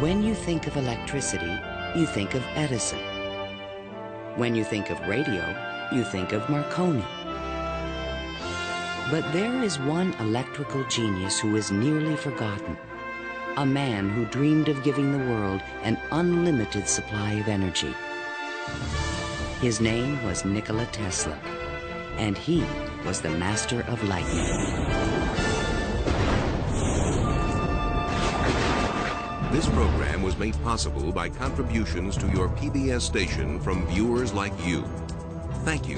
When you think of electricity, you think of Edison. When you think of radio, you think of Marconi. But there is one electrical genius who is nearly forgotten. A man who dreamed of giving the world an unlimited supply of energy. His name was Nikola Tesla, and he was the master of lightning. This program was made possible by contributions to your PBS station from viewers like you. Thank you.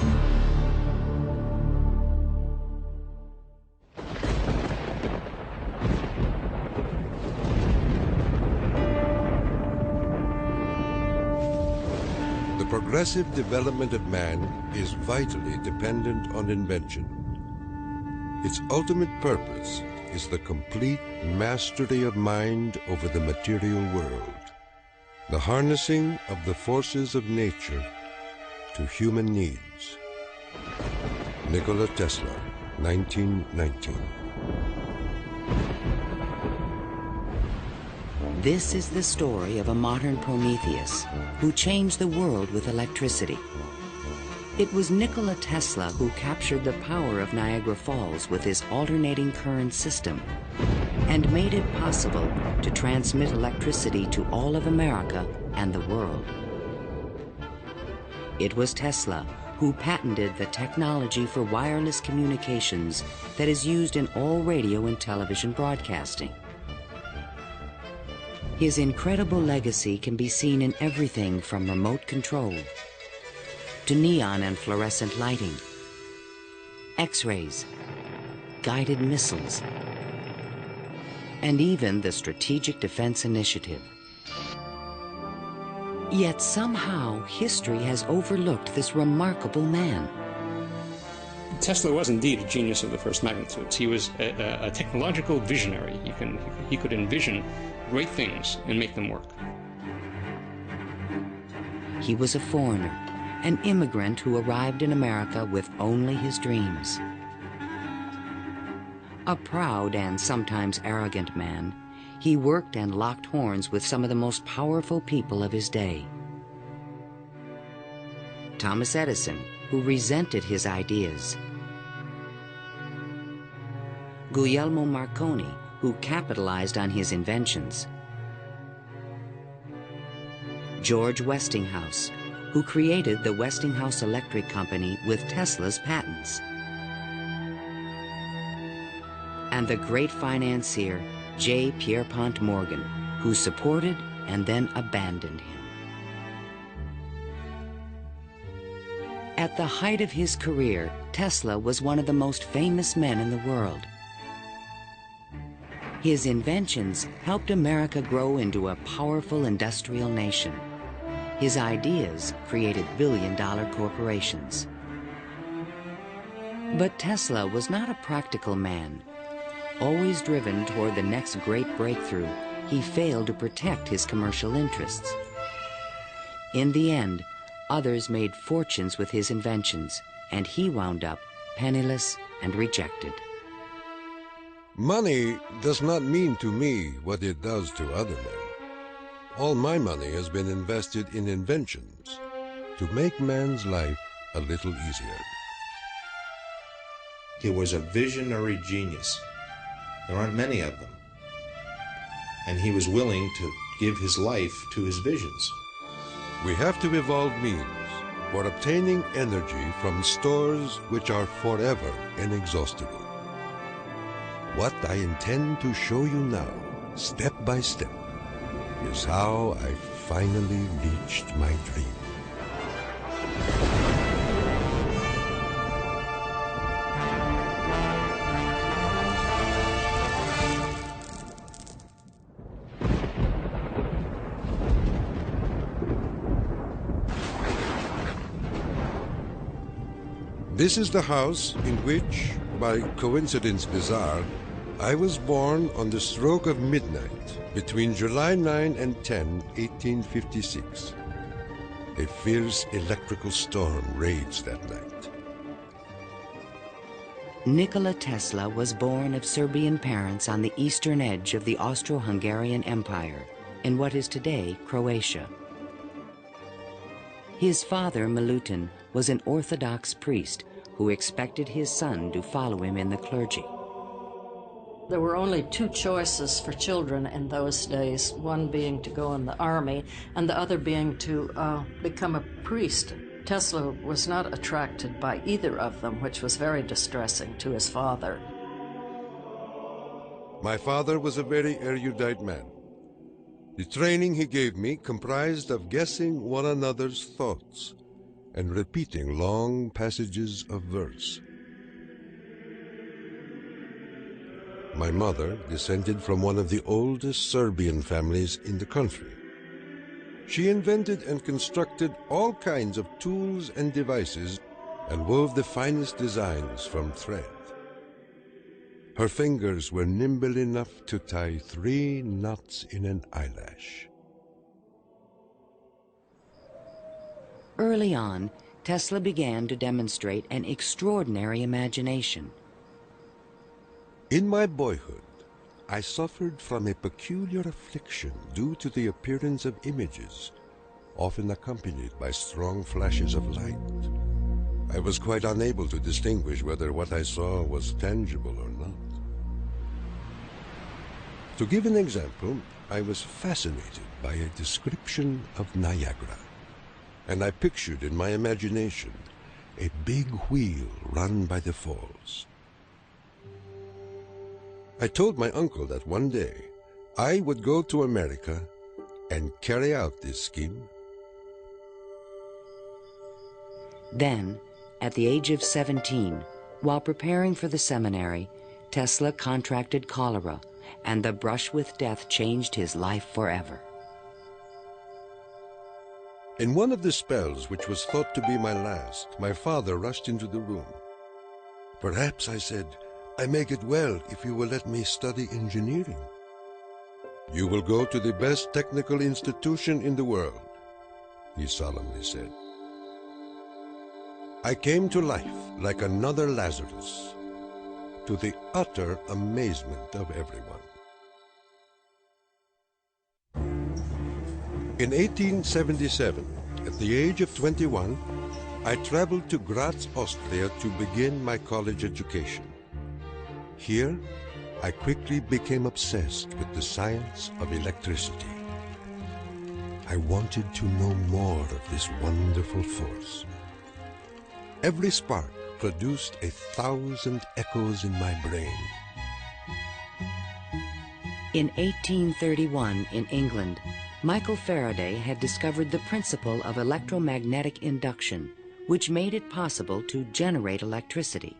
The progressive development of man is vitally dependent on invention. Its ultimate purpose is the complete mastery of mind over the material world, the harnessing of the forces of nature to human needs. Nikola Tesla, 1919. This is the story of a modern Prometheus who changed the world with electricity. It was Nikola Tesla who captured the power of Niagara Falls with his alternating current system and made it possible to transmit electricity to all of America and the world. It was Tesla who patented the technology for wireless communications that is used in all radio and television broadcasting. His incredible legacy can be seen in everything from remote control to neon and fluorescent lighting, X-rays, guided missiles, and even the Strategic Defense Initiative. Yet somehow history has overlooked this remarkable man. Tesla was indeed a genius of the first magnitudes. He was a technological visionary. He could envision great things and make them work. He was a foreigner, an immigrant who arrived in America with only his dreams. A proud and sometimes arrogant man, he worked and locked horns with some of the most powerful people of his day. Thomas Edison, who resented his ideas. Guglielmo Marconi, who capitalized on his inventions. George Westinghouse, who created the Westinghouse Electric Company with Tesla's patents. And the great financier, J. Pierpont Morgan, who supported and then abandoned him. At the height of his career, Tesla was one of the most famous men in the world. His inventions helped America grow into a powerful industrial nation. His ideas created billion-dollar corporations. But Tesla was not a practical man. Always driven toward the next great breakthrough, he failed to protect his commercial interests. In the end, others made fortunes with his inventions, and he wound up penniless and rejected. Money does not mean to me what it does to other men. All my money has been invested in inventions to make man's life a little easier. He was a visionary genius. There aren't many of them. And he was willing to give his life to his visions. We have to evolve means for obtaining energy from stores which are forever inexhaustible. What I intend to show you now, step by step, is how I finally reached my dream. This is the house in which, by coincidence bizarre, I was born on the stroke of midnight between July 9 and 10, 1856. A fierce electrical storm raged that night. Nikola Tesla was born of Serbian parents on the eastern edge of the Austro-Hungarian Empire in what is today Croatia. His father, Milutin, was an Orthodox priest who expected his son to follow him in the clergy. There were only two choices for children in those days, one being to go in the army and the other being to become a priest. Tesla was not attracted by either of them, which was very distressing to his father. My father was a very erudite man. The training he gave me comprised of guessing one another's thoughts and repeating long passages of verse. My mother descended from one of the oldest Serbian families in the country. She invented and constructed all kinds of tools and devices and wove the finest designs from thread. Her fingers were nimble enough to tie 3 knots in an eyelash. Early on, Tesla began to demonstrate an extraordinary imagination. In my boyhood, I suffered from a peculiar affliction due to the appearance of images, often accompanied by strong flashes of light. I was quite unable to distinguish whether what I saw was tangible or not. To give an example, I was fascinated by a description of Niagara, and I pictured in my imagination a big wheel run by the falls. I told my uncle that one day I would go to America and carry out this scheme. Then, at the age of 17, while preparing for the seminary, Tesla contracted cholera, and the brush with death changed his life forever. In one of the spells, which was thought to be my last, my father rushed into the room. "Perhaps," I said, "I may get well if you will let me study engineering." "You will go to the best technical institution in the world," he solemnly said. I came to life like another Lazarus, to the utter amazement of everyone. In 1877, at the age of 21, I traveled to Graz, Austria to begin my college education. Here, I quickly became obsessed with the science of electricity. I wanted to know more of this wonderful force. Every spark produced 1,000 echoes in my brain. In 1831, in England, Michael Faraday had discovered the principle of electromagnetic induction, which made it possible to generate electricity.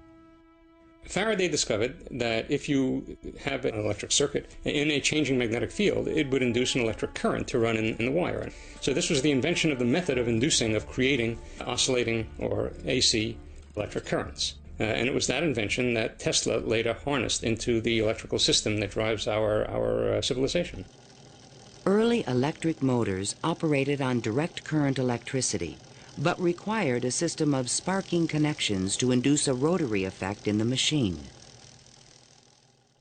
Faraday discovered that if you have an electric circuit in a changing magnetic field, it would induce an electric current to run in the wire. So this was the invention of the method of creating oscillating or AC electric currents. And it was that invention that Tesla later harnessed into the electrical system that drives our civilization. Early electric motors operated on direct current electricity, but required a system of sparking connections to induce a rotary effect in the machine.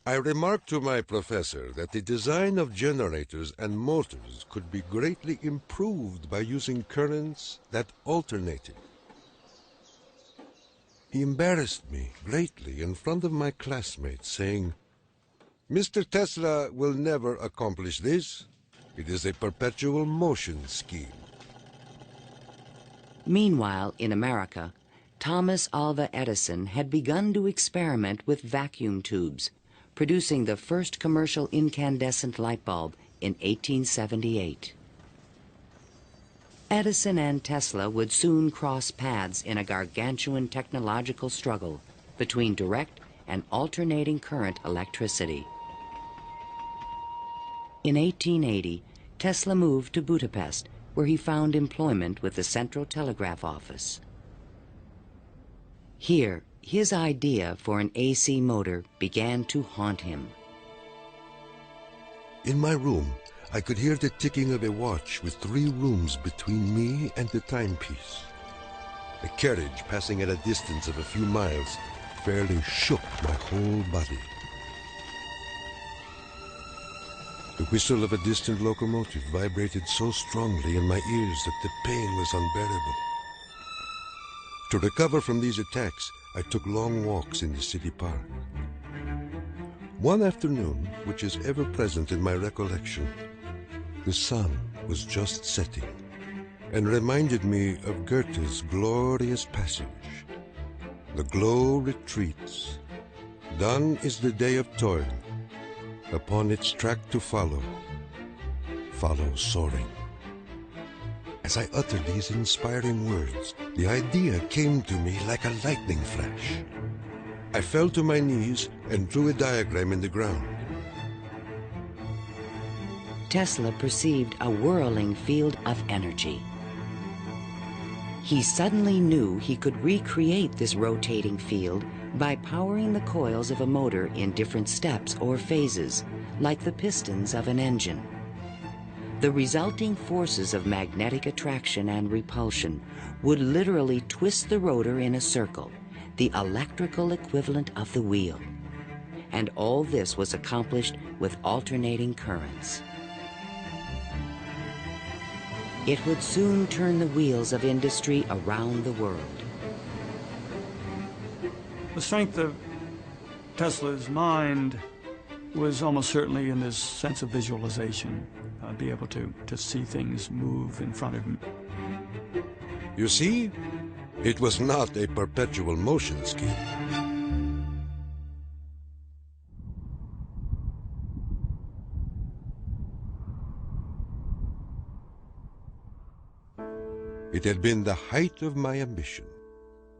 I remarked to my professor that the design of generators and motors could be greatly improved by using currents that alternated. He embarrassed me greatly in front of my classmates, saying, "Mr. Tesla will never accomplish this. It is a perpetual motion scheme." Meanwhile, in America, Thomas Alva Edison had begun to experiment with vacuum tubes, producing the first commercial incandescent light bulb in 1878. Edison and Tesla would soon cross paths in a gargantuan technological struggle between direct and alternating current electricity. In 1880, Tesla moved to Budapest, where he found employment with the Central Telegraph Office. Here, his idea for an AC motor began to haunt him. In my room, I could hear the ticking of a watch with 3 rooms between me and the timepiece. A carriage passing at a distance of a few miles fairly shook my whole body. The whistle of a distant locomotive vibrated so strongly in my ears that the pain was unbearable. To recover from these attacks, I took long walks in the city park. One afternoon, which is ever present in my recollection, the sun was just setting and reminded me of Goethe's glorious passage. The glow retreats. Done is the day of toil. Upon its track to follow soaring. As I uttered these inspiring words, the idea came to me like a lightning flash. I fell to my knees and drew a diagram in the ground. Tesla perceived a whirling field of energy. He suddenly knew he could recreate this rotating field by powering the coils of a motor in different steps or phases, like the pistons of an engine. The resulting forces of magnetic attraction and repulsion would literally twist the rotor in a circle, the electrical equivalent of the wheel. And all this was accomplished with alternating currents. It would soon turn the wheels of industry around the world. The strength of Tesla's mind was almost certainly in this sense of visualization, be able to see things move in front of him. You see, it was not a perpetual motion scheme. It had been the height of my ambition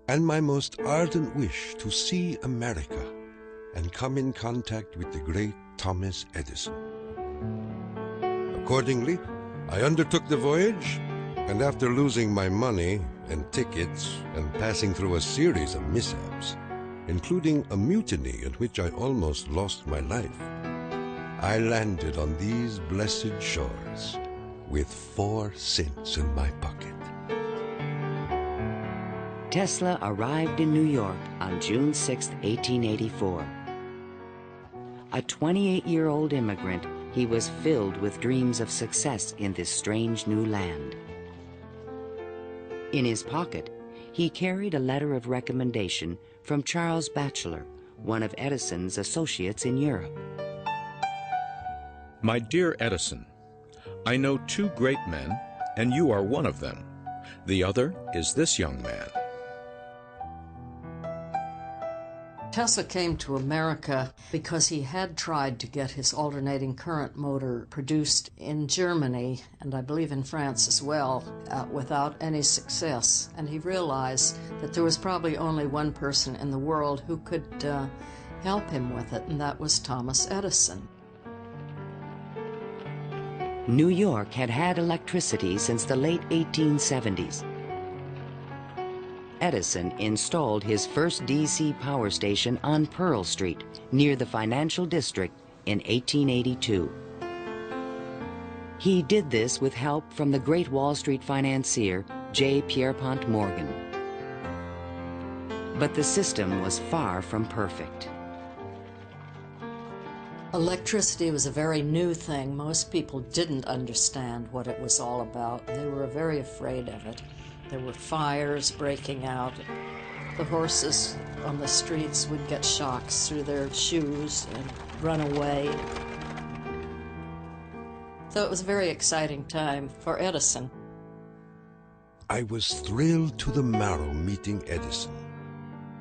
and my most ardent wish to see America and come in contact with the great Thomas Edison. Accordingly, I undertook the voyage, and after losing my money and tickets and passing through a series of mishaps, including a mutiny in which I almost lost my life, I landed on these blessed shores with 4 cents in my pocket. Tesla arrived in New York on June 6, 1884. A 28-year-old immigrant, he was filled with dreams of success in this strange new land. In his pocket, he carried a letter of recommendation from Charles Batchelor, one of Edison's associates in Europe. My dear Edison, I know 2 great men, and you are one of them. The other is this young man. Tesla came to America because he had tried to get his alternating current motor produced in Germany, and I believe in France as well, without any success. And he realized that there was probably only one person in the world who could help him with it, and that was Thomas Edison. New York had had electricity since the late 1870s. Edison installed his first DC power station on Pearl Street, near the financial district, in 1882. He did this with help from the great Wall Street financier J. Pierpont Morgan. But the system was far from perfect. Electricity was a very new thing. Most people didn't understand what it was all about. They were very afraid of it. There were fires breaking out. The horses on the streets would get shocks through their shoes and run away. So it was a very exciting time for Edison. I was thrilled to the marrow meeting Edison.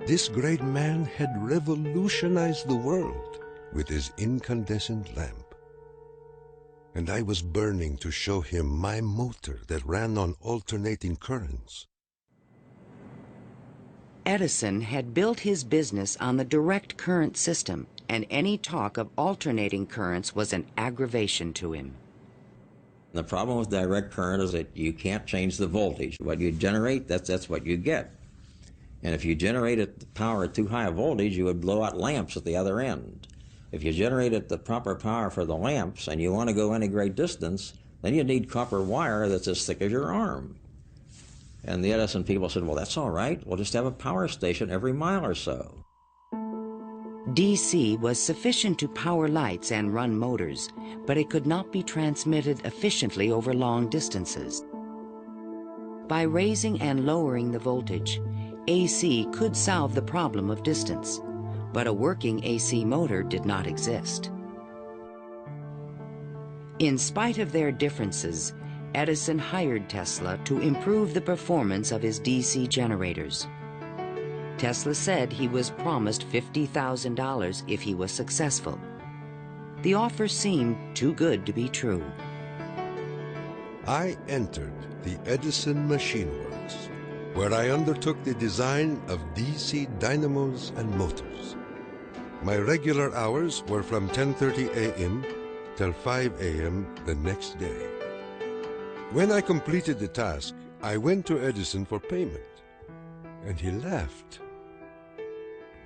This great man had revolutionized the world with his incandescent lamp. And I was burning to show him my motor that ran on alternating currents. Edison had built his business on the direct current system, and any talk of alternating currents was an aggravation to him. The problem with direct current is that you can't change the voltage. What you generate, that's what you get. And if you generated the power at too high a voltage, you would blow out lamps at the other end. If you generated the proper power for the lamps and you want to go any great distance, then you need copper wire that's as thick as your arm. And the Edison people said, well, that's all right. We'll just have a power station every mile or so. DC was sufficient to power lights and run motors, but it could not be transmitted efficiently over long distances. By raising and lowering the voltage, AC could solve the problem of distance, but a working AC motor did not exist. In spite of their differences, Edison hired Tesla to improve the performance of his DC generators. Tesla said he was promised $50,000 if he was successful. The offer seemed too good to be true. I entered the Edison Machine Works, where I undertook the design of DC dynamos and motors. My regular hours were from 10:30 a.m. till 5 a.m. the next day. When I completed the task, I went to Edison for payment, and he laughed.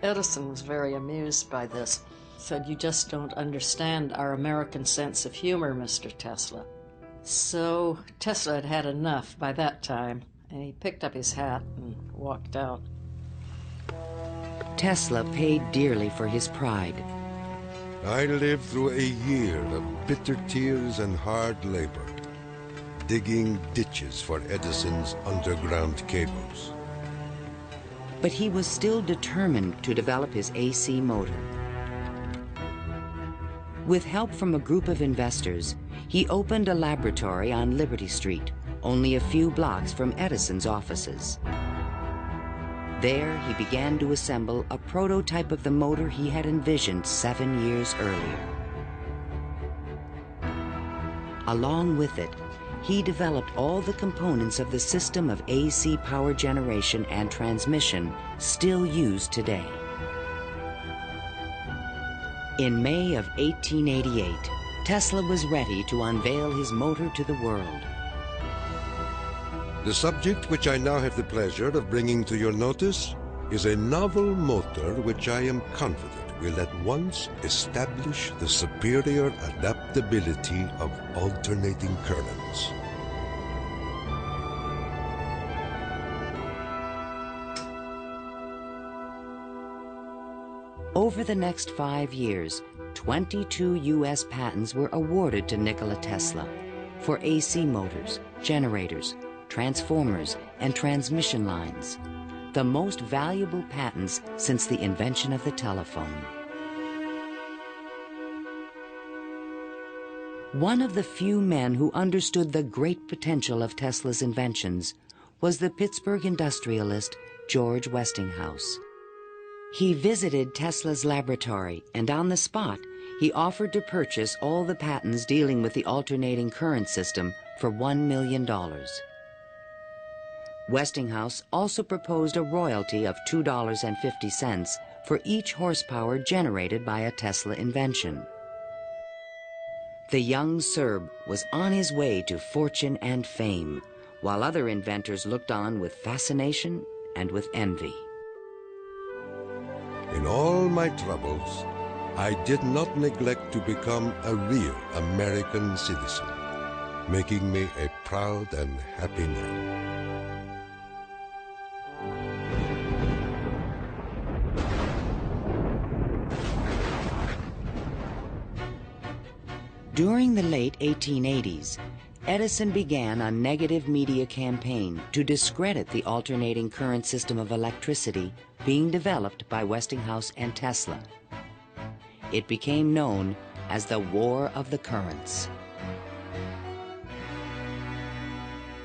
Edison was very amused by this. Said, "You just don't understand our American sense of humor, Mr. Tesla." So Tesla had had enough by that time, and he picked up his hat and walked out. Tesla paid dearly for his pride. I lived through a year of bitter tears and hard labor, digging ditches for Edison's underground cables. But he was still determined to develop his AC motor. With help from a group of investors, he opened a laboratory on Liberty Street, only a few blocks from Edison's offices. There, he began to assemble a prototype of the motor he had envisioned 7 years earlier. Along with it, he developed all the components of the system of AC power generation and transmission still used today. In May of 1888, Tesla was ready to unveil his motor to the world. The subject which I now have the pleasure of bringing to your notice is a novel motor which I am confident will at once establish the superior adaptability of alternating currents. Over the next 5 years, 22 U.S. patents were awarded to Nikola Tesla for AC motors, generators, transformers, and transmission lines, the most valuable patents since the invention of the telephone. One of the few men who understood the great potential of Tesla's inventions was the Pittsburgh industrialist George Westinghouse. He visited Tesla's laboratory, and on the spot, he offered to purchase all the patents dealing with the alternating current system for $1 million. Westinghouse also proposed a royalty of $2.50 for each horsepower generated by a Tesla invention. The young Serb was on his way to fortune and fame, while other inventors looked on with fascination and with envy. In all my troubles, I did not neglect to become a real American citizen, making me a proud and happy man. During the late 1880s, Edison began a negative media campaign to discredit the alternating current system of electricity being developed by Westinghouse and Tesla. It became known as the War of the Currents.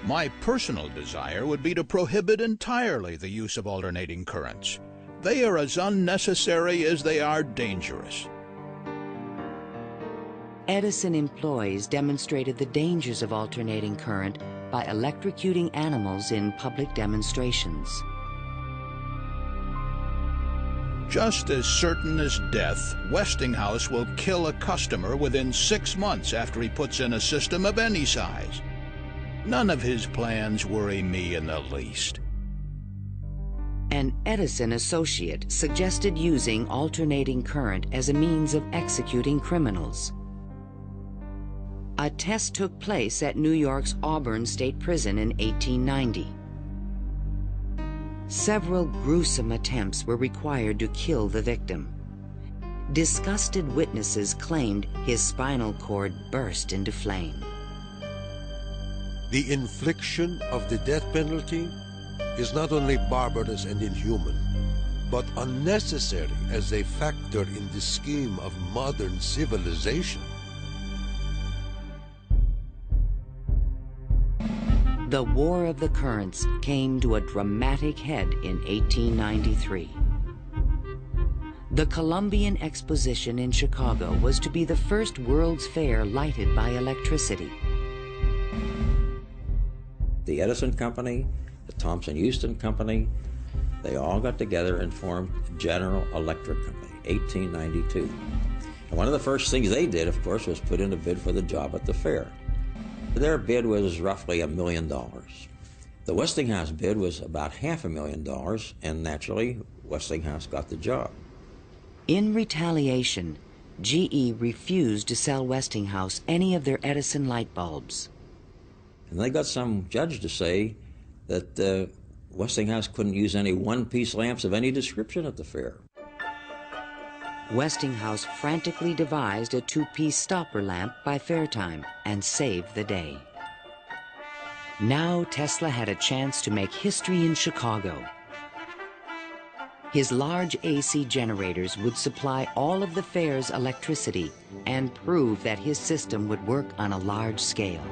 My personal desire would be to prohibit entirely the use of alternating currents. They are as unnecessary as they are dangerous. Edison employees demonstrated the dangers of alternating current by electrocuting animals in public demonstrations. Just as certain as death, Westinghouse will kill a customer within 6 months after he puts in a system of any size. None of his plans worry me in the least. An Edison associate suggested using alternating current as a means of executing criminals. A test took place at New York's Auburn State Prison in 1890. Several gruesome attempts were required to kill the victim. disgusted witnesses claimed his spinal cord burst into flame. The infliction of the death penalty is not only barbarous and inhuman, but unnecessary as a factor in the scheme of modern civilization. The War of the Currents came to a dramatic head in 1893. The Columbian Exposition in Chicago was to be the first World's Fair lighted by electricity. The Edison Company, the Thomson-Houston Company, they all got together and formed General Electric Company, 1892. And one of the first things they did, of course, was put in a bid for the job at the fair. Their bid was roughly $1 million. The Westinghouse bid was about $500,000, and naturally, Westinghouse got the job. In retaliation, GE refused to sell Westinghouse any of their Edison light bulbs. And they got some judge to say that Westinghouse couldn't use any one-piece lamps of any description at the fair. Westinghouse frantically devised a two-piece stopper lamp by fair time and saved the day. Now Tesla had a chance to make history in Chicago. His large AC generators would supply all of the fair's electricity and prove that his system would work on a large scale.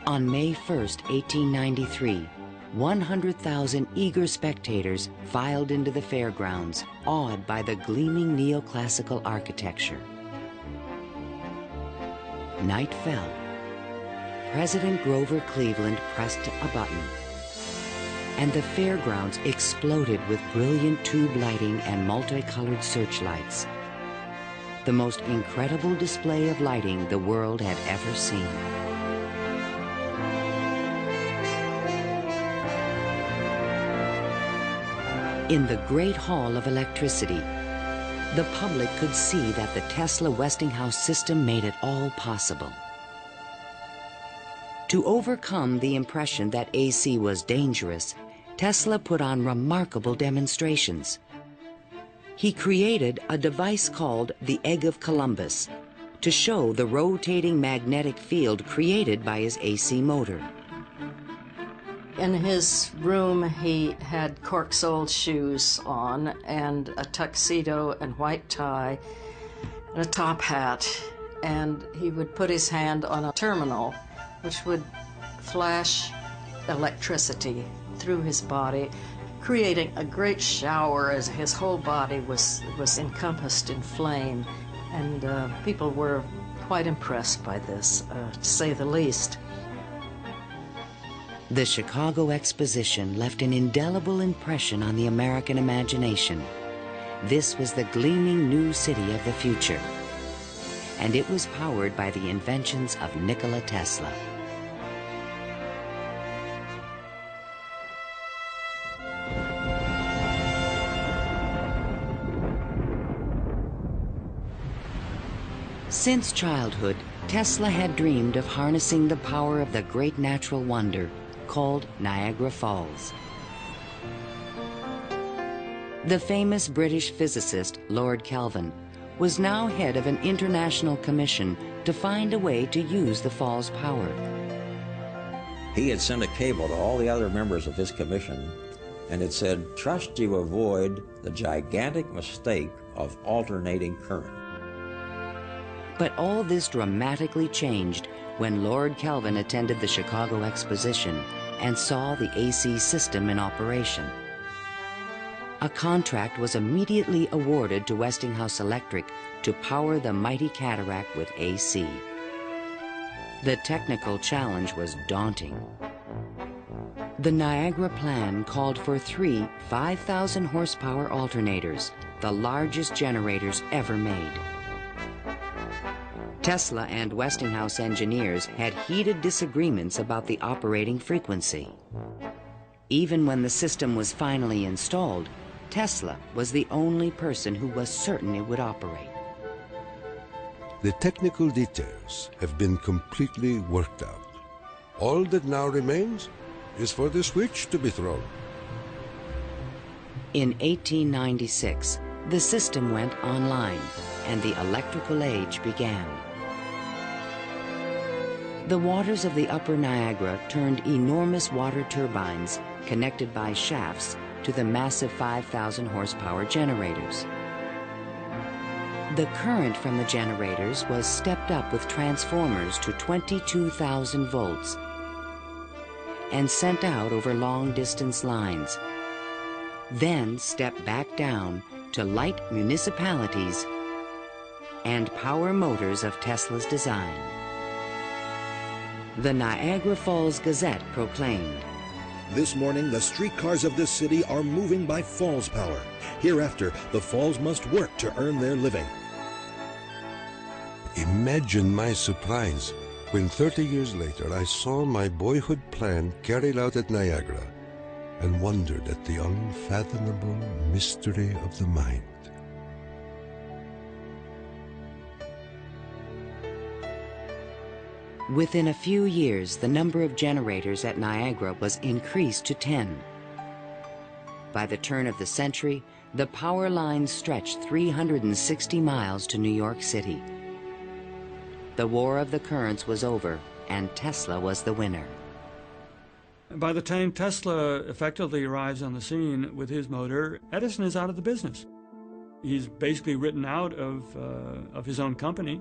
On May 1st, 1893, 100,000 eager spectators filed into the fairgrounds, awed by the gleaming neoclassical architecture. Night fell. President Grover Cleveland pressed a button, and the fairgrounds exploded with brilliant tube lighting and multicolored searchlights. The most incredible display of lighting the world had ever seen. In the Great Hall of Electricity, the public could see that the Tesla-Westinghouse system made it all possible. To overcome the impression that AC was dangerous, Tesla put on remarkable demonstrations. He created a device called the Egg of Columbus to show the rotating magnetic field created by his AC motor. In his room, he had cork-soled shoes on and a tuxedo and white tie and a top hat, and he would put his hand on a terminal which would flash electricity through his body, creating a great shower as his whole body was encompassed in flame, and people were quite impressed by this, to say the least. The Chicago Exposition left an indelible impression on the American imagination. This was the gleaming new city of the future, and it was powered by the inventions of Nikola Tesla. Since childhood, Tesla had dreamed of harnessing the power of the great natural wonder called Niagara Falls. The famous British physicist Lord Kelvin was now head of an international commission to find a way to use the fall's power. He had sent a cable to all the other members of his commission, and it said, "Trust you avoid the gigantic mistake of alternating current." But all this dramatically changed when Lord Kelvin attended the Chicago Exposition and saw the AC system in operation. A contract was immediately awarded to Westinghouse Electric to power the mighty cataract with AC. The technical challenge was daunting. The Niagara plan called for 3 5,000 horsepower alternators, the largest generators ever made. Tesla and Westinghouse engineers had heated disagreements about the operating frequency. Even when the system was finally installed, Tesla was the only person who was certain it would operate. The technical details have been completely worked out. All that now remains is for the switch to be thrown. In 1896, The system went online, and the electrical age began. The waters of the upper Niagara turned enormous water turbines connected by shafts to the massive 5,000 horsepower generators. The current from the generators was stepped up with transformers to 22,000 volts and sent out over long-distance lines, then stepped back down to light municipalities and power motors of Tesla's design. The Niagara Falls Gazette proclaimed, "This morning, the streetcars of this city are moving by Falls power. Hereafter, the Falls must work to earn their living." Imagine my surprise when 30 years later I saw my boyhood plan carried out at Niagara and wondered at the unfathomable mystery of the mind. Within a few years, the number of generators at Niagara was increased to 10. By the turn of the century, the power lines stretched 360 miles to New York City. The War of the Currents was over, and Tesla was the winner. By the time Tesla effectively arrives on the scene with his motor, Edison is out of the business. He's basically written out of his own company.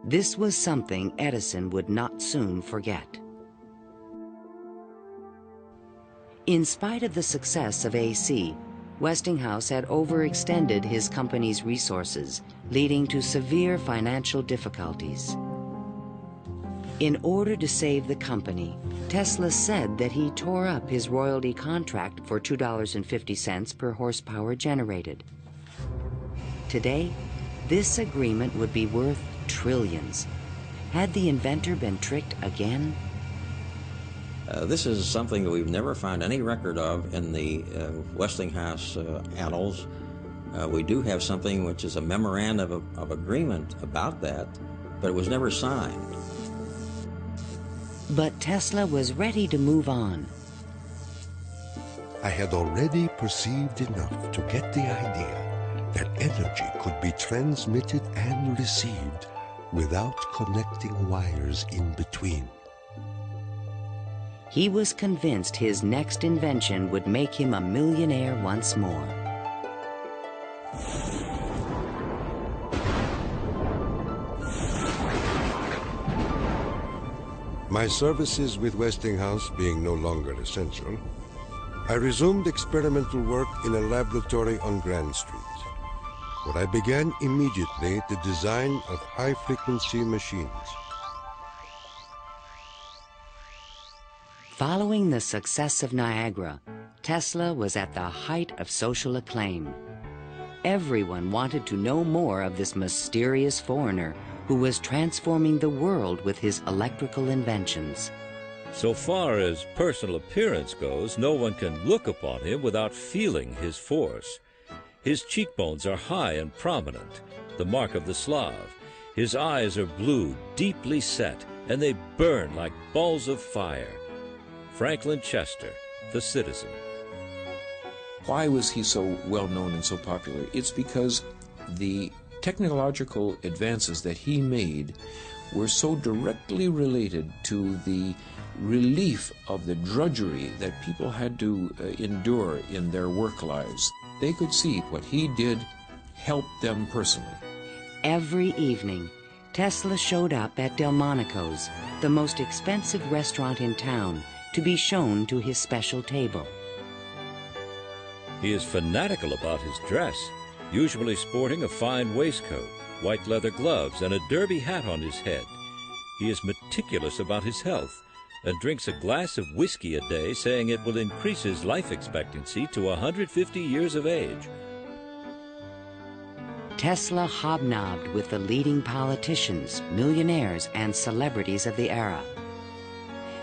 This was something Edison would not soon forget. In spite of the success of AC, Westinghouse had overextended his company's resources, leading to severe financial difficulties. In order to save the company, Tesla said that he tore up his royalty contract for $2.50 per horsepower generated. Today, this agreement would be worth trillions. Had the inventor been tricked again? This is something that we've never found any record of in the Westinghouse annals. We do have something which is a memorandum of agreement about that, but it was never signed. But Tesla was ready to move on. I had already perceived enough to get the idea that energy could be transmitted and received without connecting wires in between. He was convinced his next invention would make him a millionaire once more. My services with Westinghouse being no longer essential, I resumed experimental work in a laboratory on Grand Street, where I began immediately the design of high-frequency machines. Following the success of Niagara, Tesla was at the height of social acclaim. Everyone wanted to know more of this mysterious foreigner who was transforming the world with his electrical inventions. So far as personal appearance goes, no one can look upon him without feeling his force. His cheekbones are high and prominent, the mark of the Slav. His eyes are blue, deeply set, and they burn like balls of fire. Franklin Chester, the Citizen. Why was he so well known and so popular? It's because the technological advances that he made were so directly related to the relief of the drudgery that people had to endure in their work lives. They could see what he did helped them personally. Every evening, Tesla showed up at Delmonico's, the most expensive restaurant in town, to be shown to his special table. He is fanatical about his dress, usually sporting a fine waistcoat, white leather gloves, and a derby hat on his head. He is meticulous about his health and drinks a glass of whiskey a day, saying it will increase his life expectancy to 150 years of age. Tesla hobnobbed with the leading politicians, millionaires, and celebrities of the era.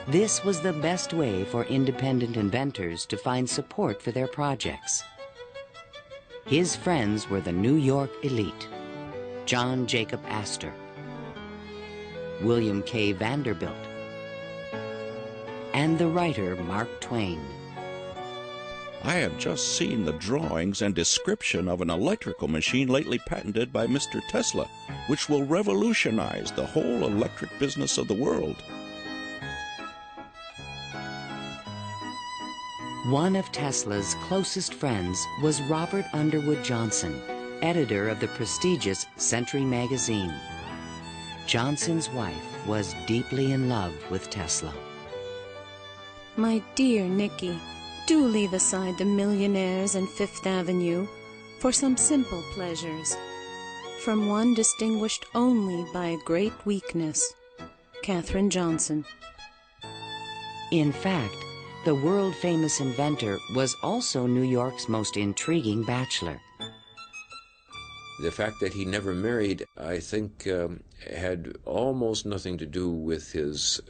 This was the best way for independent inventors to find support for their projects. His friends were the New York elite, John Jacob Astor, William K. Vanderbilt, and the writer Mark Twain. I have just seen the drawings and description of an electrical machine lately patented by Mr. Tesla, which will revolutionize the whole electric business of the world. One of Tesla's closest friends was Robert Underwood Johnson, editor of the prestigious Century magazine. Johnson's wife was deeply in love with Tesla. My dear Nicky, do leave aside the millionaires and Fifth Avenue for some simple pleasures. From one distinguished only by a great weakness, Katherine Johnson. In fact, the world-famous inventor was also New York's most intriguing bachelor. The fact that he never married, I think, had almost nothing to do with his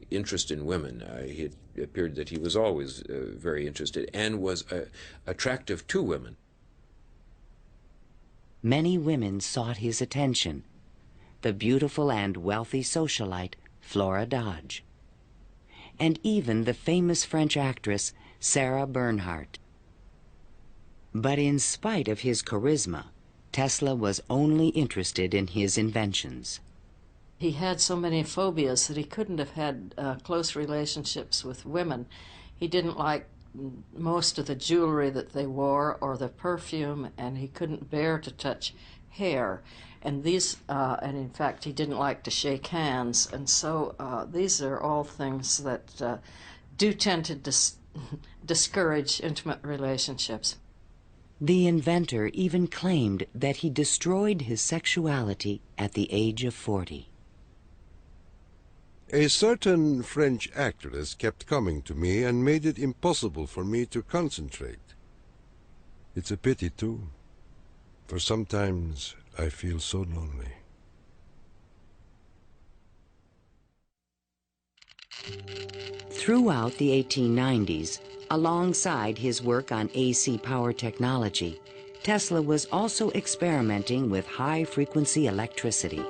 interest in women. It appeared that he was always very interested and was attractive to women. Many women sought his attention. The beautiful and wealthy socialite Flora Dodge, and even the famous French actress Sarah Bernhardt. But in spite of his charisma, Tesla was only interested in his inventions. He had so many phobias that he couldn't have had close relationships with women. He didn't like most of the jewelry that they wore or the perfume, and he couldn't bear to touch hair. And and in fact, he didn't like to shake hands. And so these are all things that do tend to discourage intimate relationships. The inventor even claimed that he destroyed his sexuality at the age of 40. A certain French actress kept coming to me and made it impossible for me to concentrate. It's a pity, too, for sometimes I feel so lonely. Throughout the 1890s, alongside his work on AC power technology, Tesla was also experimenting with high-frequency electricity.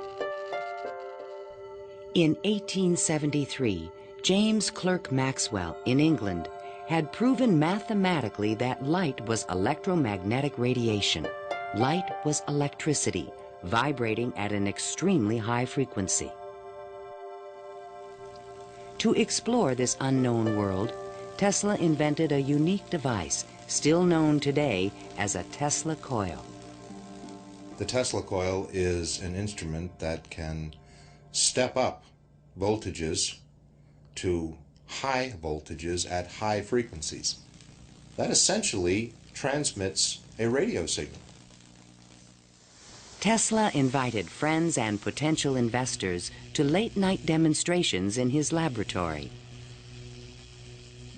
In 1873, James Clerk Maxwell in England had proven mathematically that light was electromagnetic radiation. Light was electricity, vibrating at an extremely high frequency. To explore this unknown world, Tesla invented a unique device, still known today as a Tesla coil. The Tesla coil is an instrument that can step up voltages to high voltages at high frequencies. That essentially transmits a radio signal. Tesla invited friends and potential investors to late-night demonstrations in his laboratory.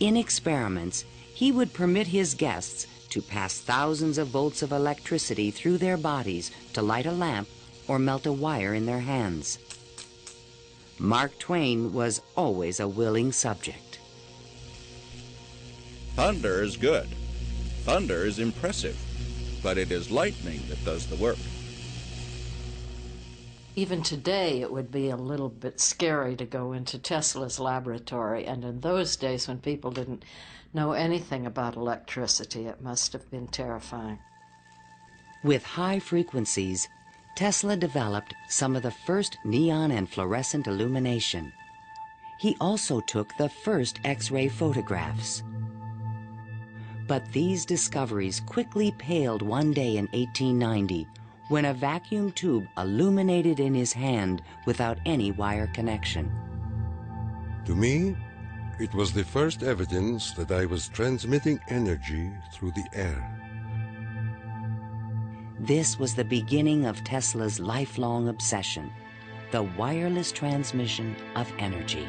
In experiments, he would permit his guests to pass thousands of volts of electricity through their bodies to light a lamp or melt a wire in their hands. Mark Twain was always a willing subject. Thunder is good. Thunder is impressive. But it is lightning that does the work. Even today, it would be a little bit scary to go into Tesla's laboratory, and in those days when people didn't know anything about electricity, it must have been terrifying. With high frequencies, Tesla developed some of the first neon and fluorescent illumination. He also took the first X-ray photographs. But these discoveries quickly paled one day in 1890 when a vacuum tube illuminated in his hand without any wire connection. To me, it was the first evidence that I was transmitting energy through the air. This was the beginning of Tesla's lifelong obsession, the wireless transmission of energy.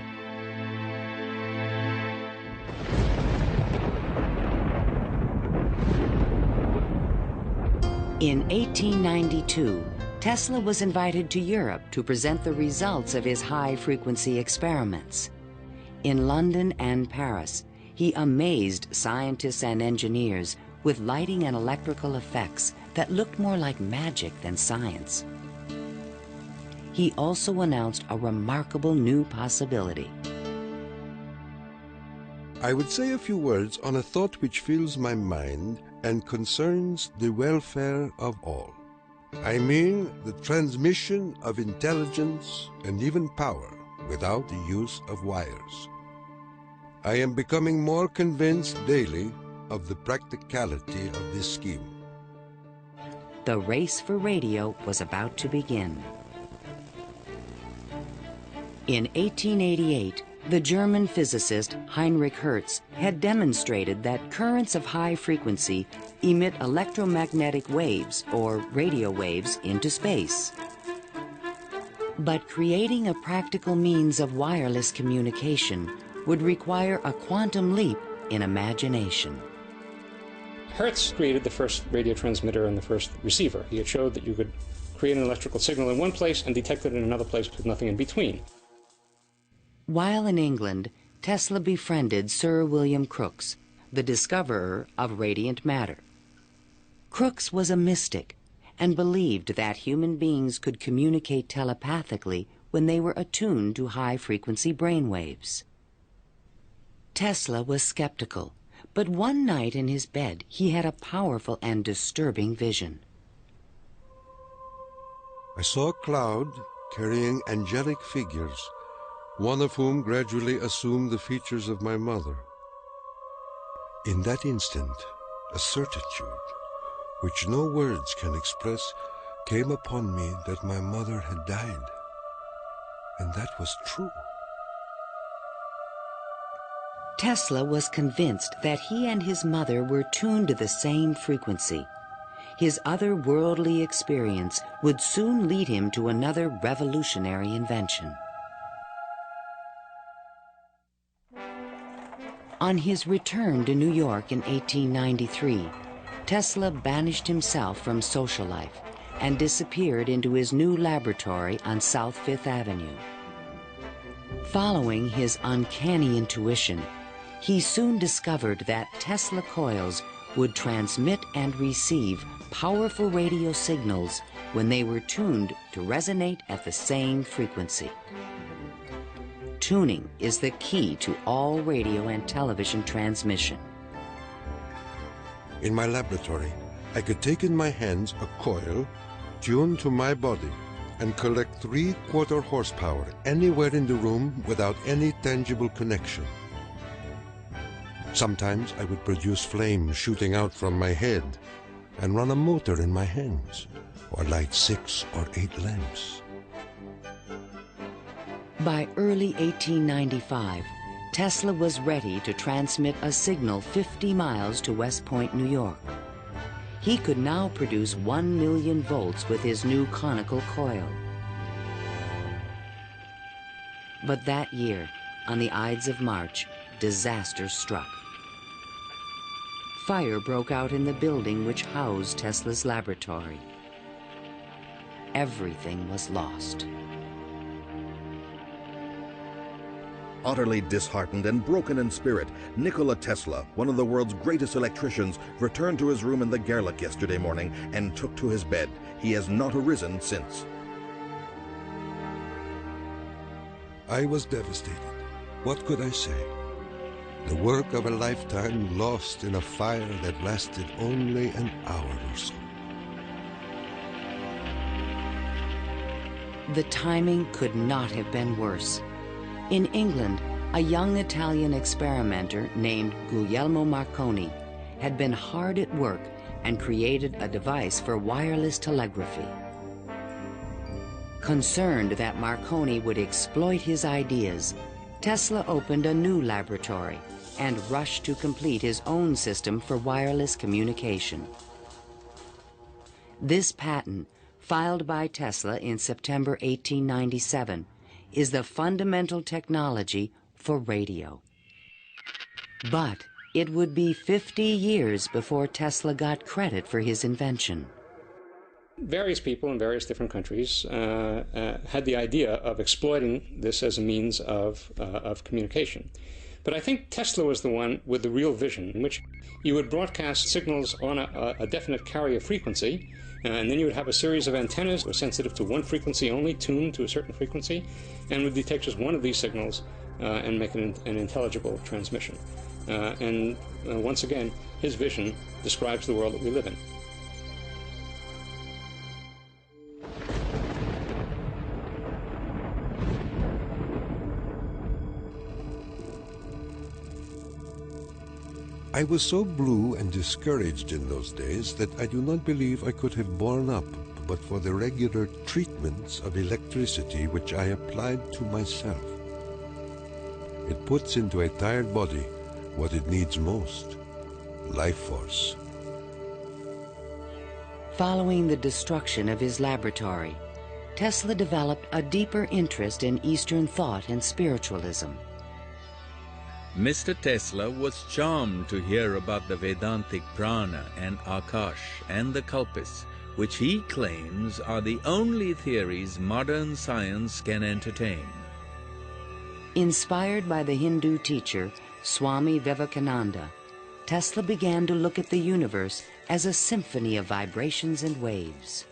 In 1892, Tesla was invited to Europe to present the results of his high-frequency experiments. In London and Paris, he amazed scientists and engineers with lighting and electrical effects that looked more like magic than science. He also announced a remarkable new possibility. I would say a few words on a thought which fills my mind and concerns the welfare of all. I mean the transmission of intelligence and even power without the use of wires. I am becoming more convinced daily of the practicality of this scheme. The race for radio was about to begin. In 1888, the German physicist Heinrich Hertz had demonstrated that currents of high frequency emit electromagnetic waves, or radio waves, into space. But creating a practical means of wireless communication would require a quantum leap in imagination. Hertz created the first radio transmitter and the first receiver. He had showed that you could create an electrical signal in one place and detect it in another place with nothing in between. While in England, Tesla befriended Sir William Crookes, the discoverer of radiant matter. Crookes was a mystic and believed that human beings could communicate telepathically when they were attuned to high-frequency brainwaves. Tesla was skeptical, but one night in his bed he had a powerful and disturbing vision. I saw a cloud carrying angelic figures, one of whom gradually assumed the features of my mother. In that instant, a certitude, which no words can express, came upon me that my mother had died. And that was true. Tesla was convinced that he and his mother were tuned to the same frequency. His otherworldly experience would soon lead him to another revolutionary invention. On his return to New York in 1893, Tesla banished himself from social life and disappeared into his new laboratory on South Fifth Avenue. Following his uncanny intuition, he soon discovered that Tesla coils would transmit and receive powerful radio signals when they were tuned to resonate at the same frequency. Tuning is the key to all radio and television transmission. In my laboratory, I could take in my hands a coil tuned to my body and collect 3/4 horsepower anywhere in the room without any tangible connection. Sometimes I would produce flames shooting out from my head and run a motor in my hands, or light 6 or 8 lamps. By early 1895, Tesla was ready to transmit a signal 50 miles to West Point, New York. He could now produce 1 million volts with his new conical coil. But that year, on the Ides of March, disaster struck. Fire broke out in the building which housed Tesla's laboratory. Everything was lost. Utterly disheartened and broken in spirit, Nikola Tesla, one of the world's greatest electricians, returned to his room in the Gerlach yesterday morning and took to his bed. He has not arisen since. I was devastated. What could I say? The work of a lifetime lost in a fire that lasted only an hour or so. The timing could not have been worse. In England, a young Italian experimenter named Guglielmo Marconi had been hard at work and created a device for wireless telegraphy. Concerned that Marconi would exploit his ideas, Tesla opened a new laboratory and rushed to complete his own system for wireless communication. This patent, filed by Tesla in September 1897, is the fundamental technology for radio. But it would be 50 years before Tesla got credit for his invention. Various people in various different countries had the idea of exploiting this as a means of communication. But I think Tesla was the one with the real vision, in which you would broadcast signals on a definite carrier frequency, and then you would have a series of antennas that were sensitive to one frequency only, tuned to a certain frequency, and would detect just one of these signals and make an intelligible transmission. Once again, his vision describes the world that we live in. I was so blue and discouraged in those days that I do not believe I could have borne up but for the regular treatments of electricity which I applied to myself. It puts into a tired body what it needs most, life force. Following the destruction of his laboratory, Tesla developed a deeper interest in Eastern thought and spiritualism. Mr. Tesla was charmed to hear about the Vedantic prana and Akash and the Kalpis, which he claims are the only theories modern science can entertain. Inspired by the Hindu teacher Swami Vivekananda, Tesla began to look at the universe as a symphony of vibrations and waves.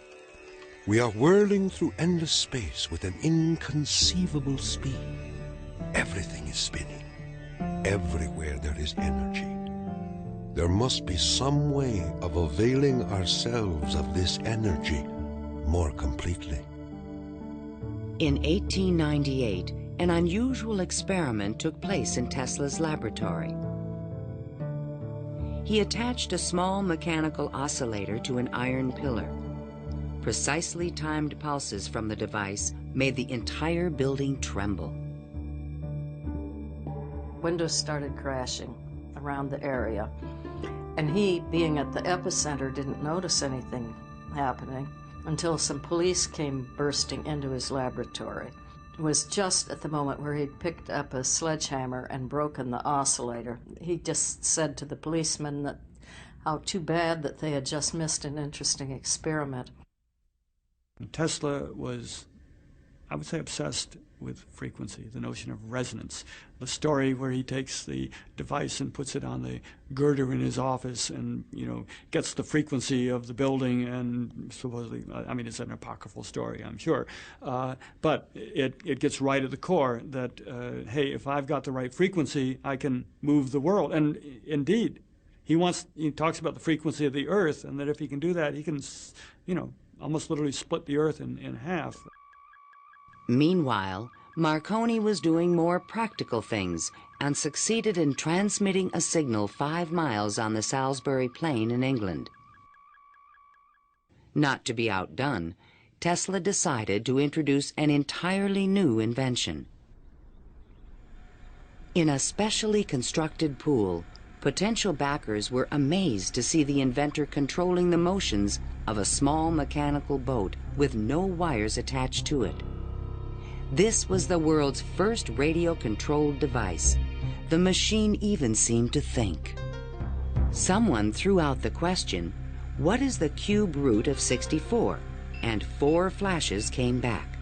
We are whirling through endless space with an inconceivable speed. Everything is spinning. Everywhere there is energy. There must be some way of availing ourselves of this energy more completely. In 1898, an unusual experiment took place in Tesla's laboratory. He attached a small mechanical oscillator to an iron pillar. Precisely timed pulses from the device made the entire building tremble. Windows started crashing around the area, and he, being at the epicenter, didn't notice anything happening until some police came bursting into his laboratory. It was just at the moment where he'd picked up a sledgehammer and broken the oscillator. He just said to the policemen that how too bad that they had just missed an interesting experiment. Tesla was, I would say, obsessed with frequency, the notion of resonance. The story where he takes the device and puts it on the girder in his office and, gets the frequency of the building, and supposedly, it's an apocryphal story, I'm sure, but it gets right at the core that, hey, if I've got the right frequency, I can move the world. And indeed, he talks about the frequency of the earth, and that if he can do that, he can, almost literally split the earth in half. Meanwhile, Marconi was doing more practical things and succeeded in transmitting a signal 5 miles on the Salisbury Plain in England. Not to be outdone, Tesla decided to introduce an entirely new invention. In a specially constructed pool, potential backers were amazed to see the inventor controlling the motions of a small mechanical boat with no wires attached to it. This was the world's first radio-controlled device. The machine even seemed to think. Someone threw out the question, what is the cube root of 64? And 4 flashes came back.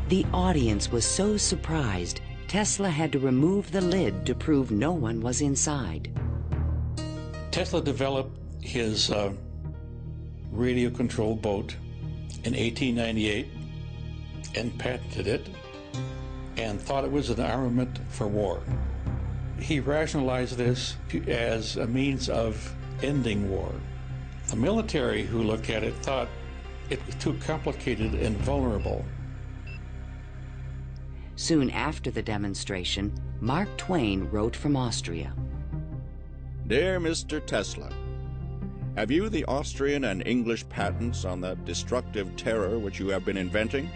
The audience was so surprised, Tesla had to remove the lid to prove no one was inside. Tesla developed his radio-controlled boat in 1898 and patented it and thought it was an armament for war. He rationalized this as a means of ending war. The military who looked at it thought it was too complicated and vulnerable. Soon after the demonstration, Mark Twain wrote from Austria. Dear Mr. Tesla, have you the Austrian and English patents on that destructive terror which you have been inventing,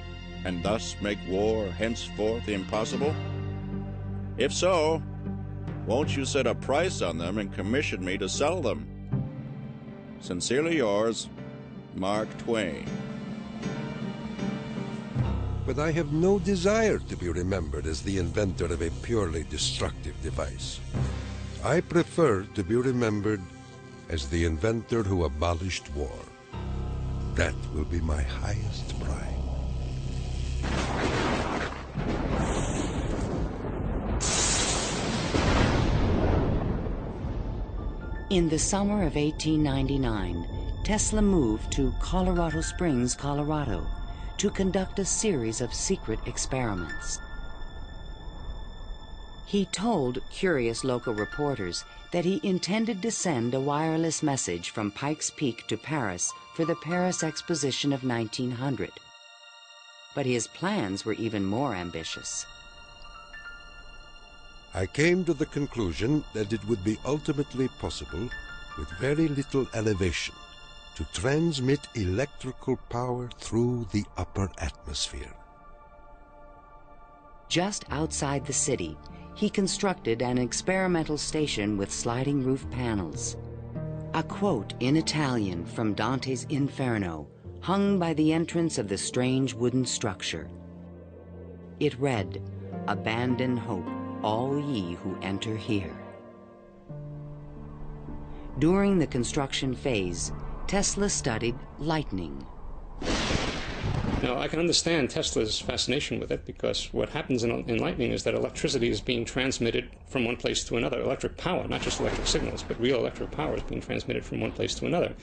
and thus make war henceforth impossible? If so, won't you set a price on them and commission me to sell them? Sincerely yours, Mark Twain. But I have no desire to be remembered as the inventor of a purely destructive device. I prefer to be remembered as the inventor who abolished war. That will be my highest pride. In the summer of 1899, Tesla moved to Colorado Springs, Colorado, to conduct a series of secret experiments. He told curious local reporters that he intended to send a wireless message from Pikes Peak to Paris for the Paris Exposition of 1900. But his plans were even more ambitious. I came to the conclusion that it would be ultimately possible, with very little elevation, to transmit electrical power through the upper atmosphere. Just outside the city, he constructed an experimental station with sliding roof panels. A quote in Italian from Dante's Inferno hung by the entrance of the strange wooden structure. It read, "Abandon hope, all ye who enter here." During the construction phase, Tesla studied lightning. Now, I can understand Tesla's fascination with it, because what happens in lightning is that electricity is being transmitted from one place to another. Electric power, not just electric signals, but real electric power is being transmitted from one place to another.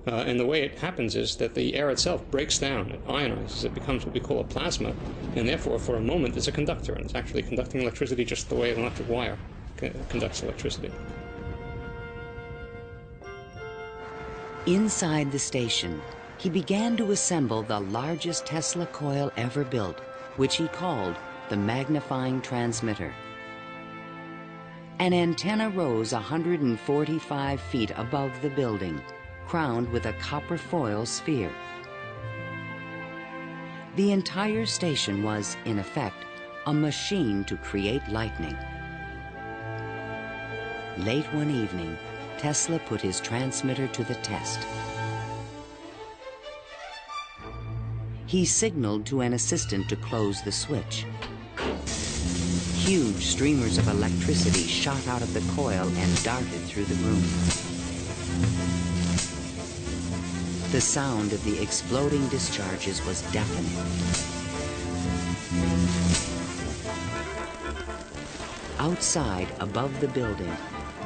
And the way it happens is that the air itself breaks down, it ionizes, it becomes what we call a plasma, and therefore, for a moment, it's a conductor, and it's actually conducting electricity just the way an electric wire conducts electricity. Inside the station, he began to assemble the largest Tesla coil ever built, which he called the magnifying transmitter. An antenna rose 145 feet above the building, crowned with a copper foil sphere. The entire station was, in effect, a machine to create lightning. Late one evening, Tesla put his transmitter to the test. He signaled to an assistant to close the switch. Huge streamers of electricity shot out of the coil and darted through the room. The sound of the exploding discharges was deafening. Outside, above the building,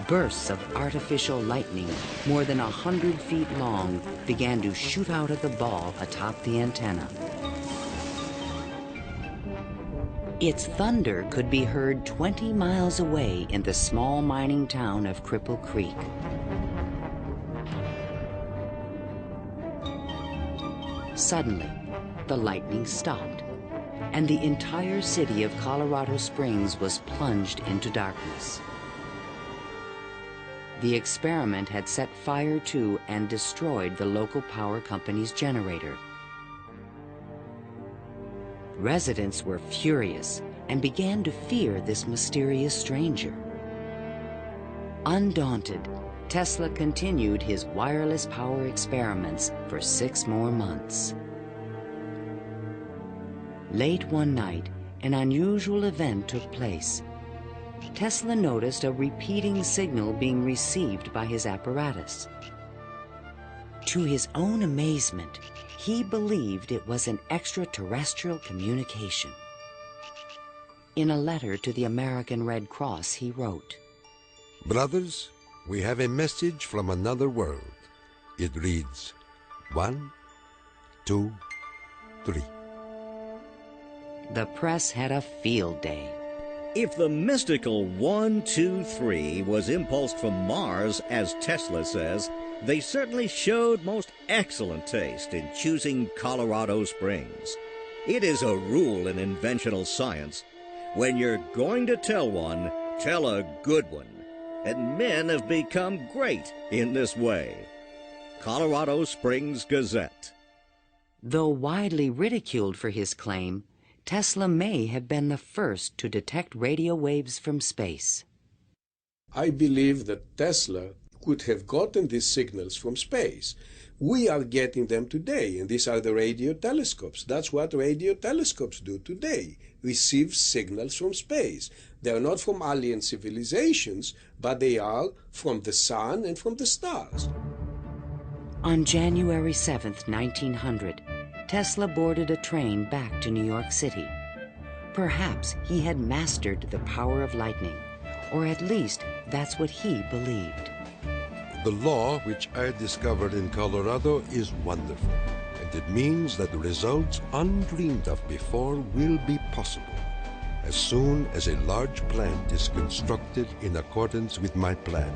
bursts of artificial lightning, more than 100 feet long, began to shoot out of the ball atop the antenna. Its thunder could be heard 20 miles away in the small mining town of Cripple Creek. Suddenly, the lightning stopped, and the entire city of Colorado Springs was plunged into darkness. The experiment had set fire to and destroyed the local power company's generator. Residents were furious and began to fear this mysterious stranger. Undaunted, Tesla continued his wireless power experiments for 6 more months. Late one night, an unusual event took place. Tesla noticed a repeating signal being received by his apparatus. To his own amazement, he believed it was an extraterrestrial communication. In a letter to the American Red Cross, he wrote, "Brothers, we have a message from another world. It reads, 1, 2, 3. The press had a field day. If the mystical 1, 2, 3 was impulsed from Mars, as Tesla says, they certainly showed most excellent taste in choosing Colorado Springs. It is a rule in inventional science. When you're going to tell one, tell a good one. And men have become great in this way. Colorado Springs Gazette. Though widely ridiculed for his claim, Tesla may have been the first to detect radio waves from space. I believe that Tesla could have gotten these signals from space. We are getting them today, and these are the radio telescopes. That's what radio telescopes do today, receive signals from space. They are not from alien civilizations, but they are from the sun and from the stars. On January 7th, 1900, Tesla boarded a train back to New York City. Perhaps he had mastered the power of lightning, or at least that's what he believed. The law which I discovered in Colorado is wonderful, and it means that results undreamed of before will be possible as soon as a large plant is constructed in accordance with my plan.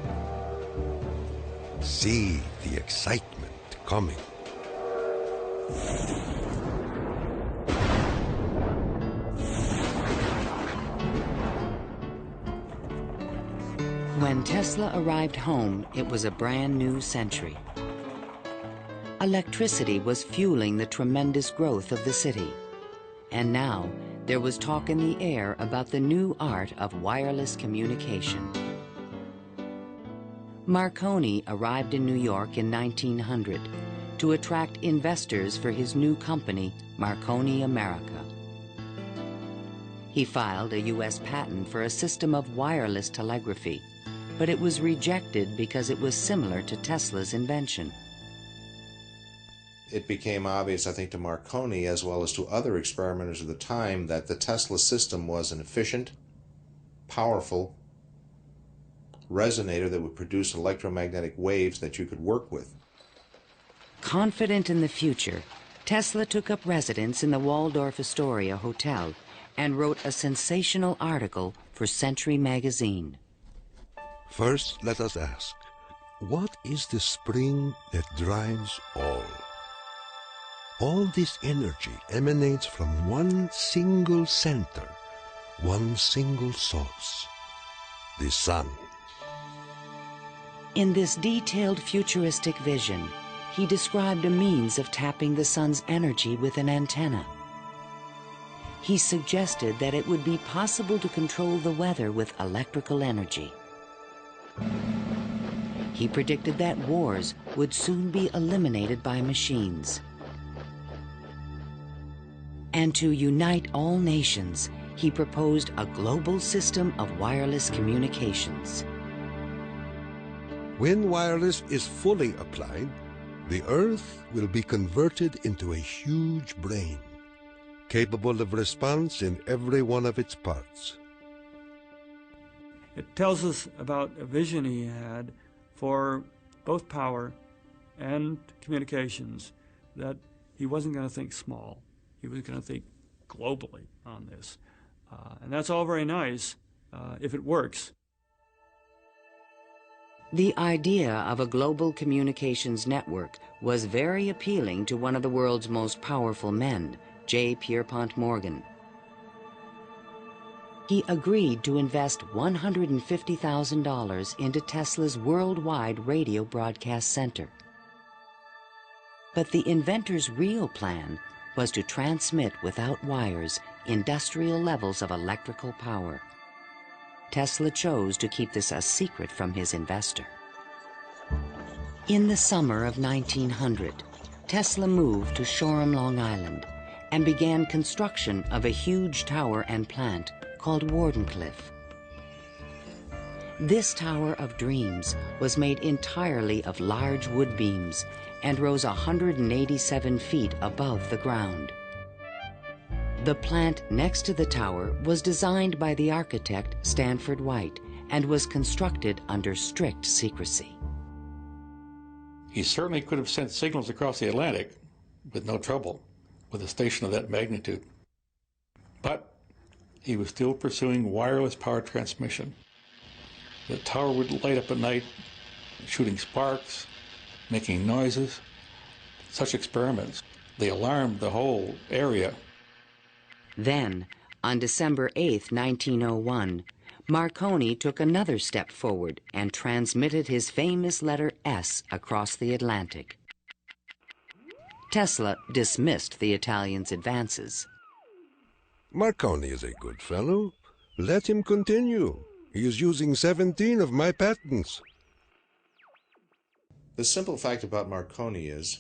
See the excitement coming. When Tesla arrived home, it was a brand new century. Electricity was fueling the tremendous growth of the city. And now, there was talk in the air about the new art of wireless communication. Marconi arrived in New York in 1900 to attract investors for his new company, Marconi America. He filed a U.S. patent for a system of wireless telegraphy, but it was rejected because it was similar to Tesla's invention. It became obvious, I think, to Marconi as well as to other experimenters of the time that the Tesla system was an efficient, powerful resonator that would produce electromagnetic waves that you could work with. Confident in the future, Tesla took up residence in the Waldorf Astoria Hotel and wrote a sensational article for Century magazine. First, let us ask, what is the spring that drives all? All this energy emanates from one single center, one single source, the sun. In this detailed futuristic vision, he described a means of tapping the sun's energy with an antenna. He suggested that it would be possible to control the weather with electrical energy. He predicted that wars would soon be eliminated by machines. And to unite all nations, he proposed a global system of wireless communications. When wireless is fully applied, the Earth will be converted into a huge brain, capable of response in every one of its parts. It tells us about a vision he had for both power and communications, that he wasn't going to think small. He was going to think globally on this. And that's all very nice if it works. The idea of a global communications network was very appealing to one of the world's most powerful men, J. Pierpont Morgan. He agreed to invest $150,000 into Tesla's worldwide radio broadcast center. But the inventor's real plan was to transmit without wires industrial levels of electrical power. Tesla chose to keep this a secret from his investor. In the summer of 1900, Tesla moved to Shoreham, Long Island, and began construction of a huge tower and plant called Wardenclyffe. This Tower of Dreams was made entirely of large wood beams and rose 187 feet above the ground. The plant next to the tower was designed by the architect Stanford White and was constructed under strict secrecy. He certainly could have sent signals across the Atlantic with no trouble with a station of that magnitude. But he was still pursuing wireless power transmission. The tower would light up at night, shooting sparks, making noises. Such experiments, they alarmed the whole area. Then, on December 8, 1901, Marconi took another step forward and transmitted his famous letter S across the Atlantic. Tesla dismissed the Italian's advances. Marconi is a good fellow. Let him continue. He is using 17 of my patents. The simple fact about Marconi is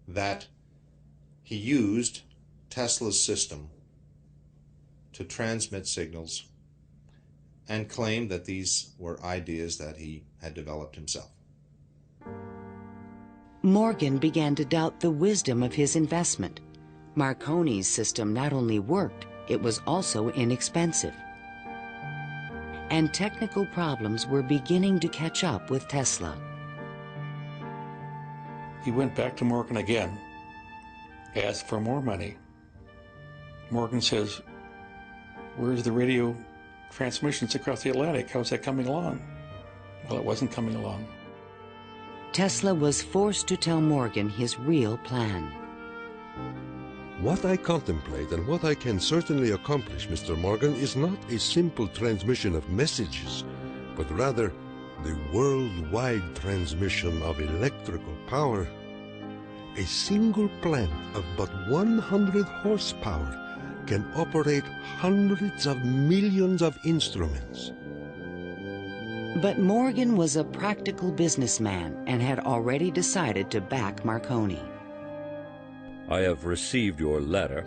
that he used Tesla's system to transmit signals and claimed that these were ideas that he had developed himself. Morgan began to doubt the wisdom of his investment. Marconi's system not only worked, it was also inexpensive. And technical problems were beginning to catch up with Tesla. He went back to Morgan again, asked for more money. Morgan says, "Where's the radio transmissions across the Atlantic? How's that coming along?" Well, it wasn't coming along. Tesla was forced to tell Morgan his real plan. What I contemplate and what I can certainly accomplish, Mr. Morgan, is not a simple transmission of messages, but rather the worldwide transmission of electrical power. A single plant of but 100 horsepower can operate hundreds of millions of instruments. But Morgan was a practical businessman and had already decided to back Marconi. I have received your letter,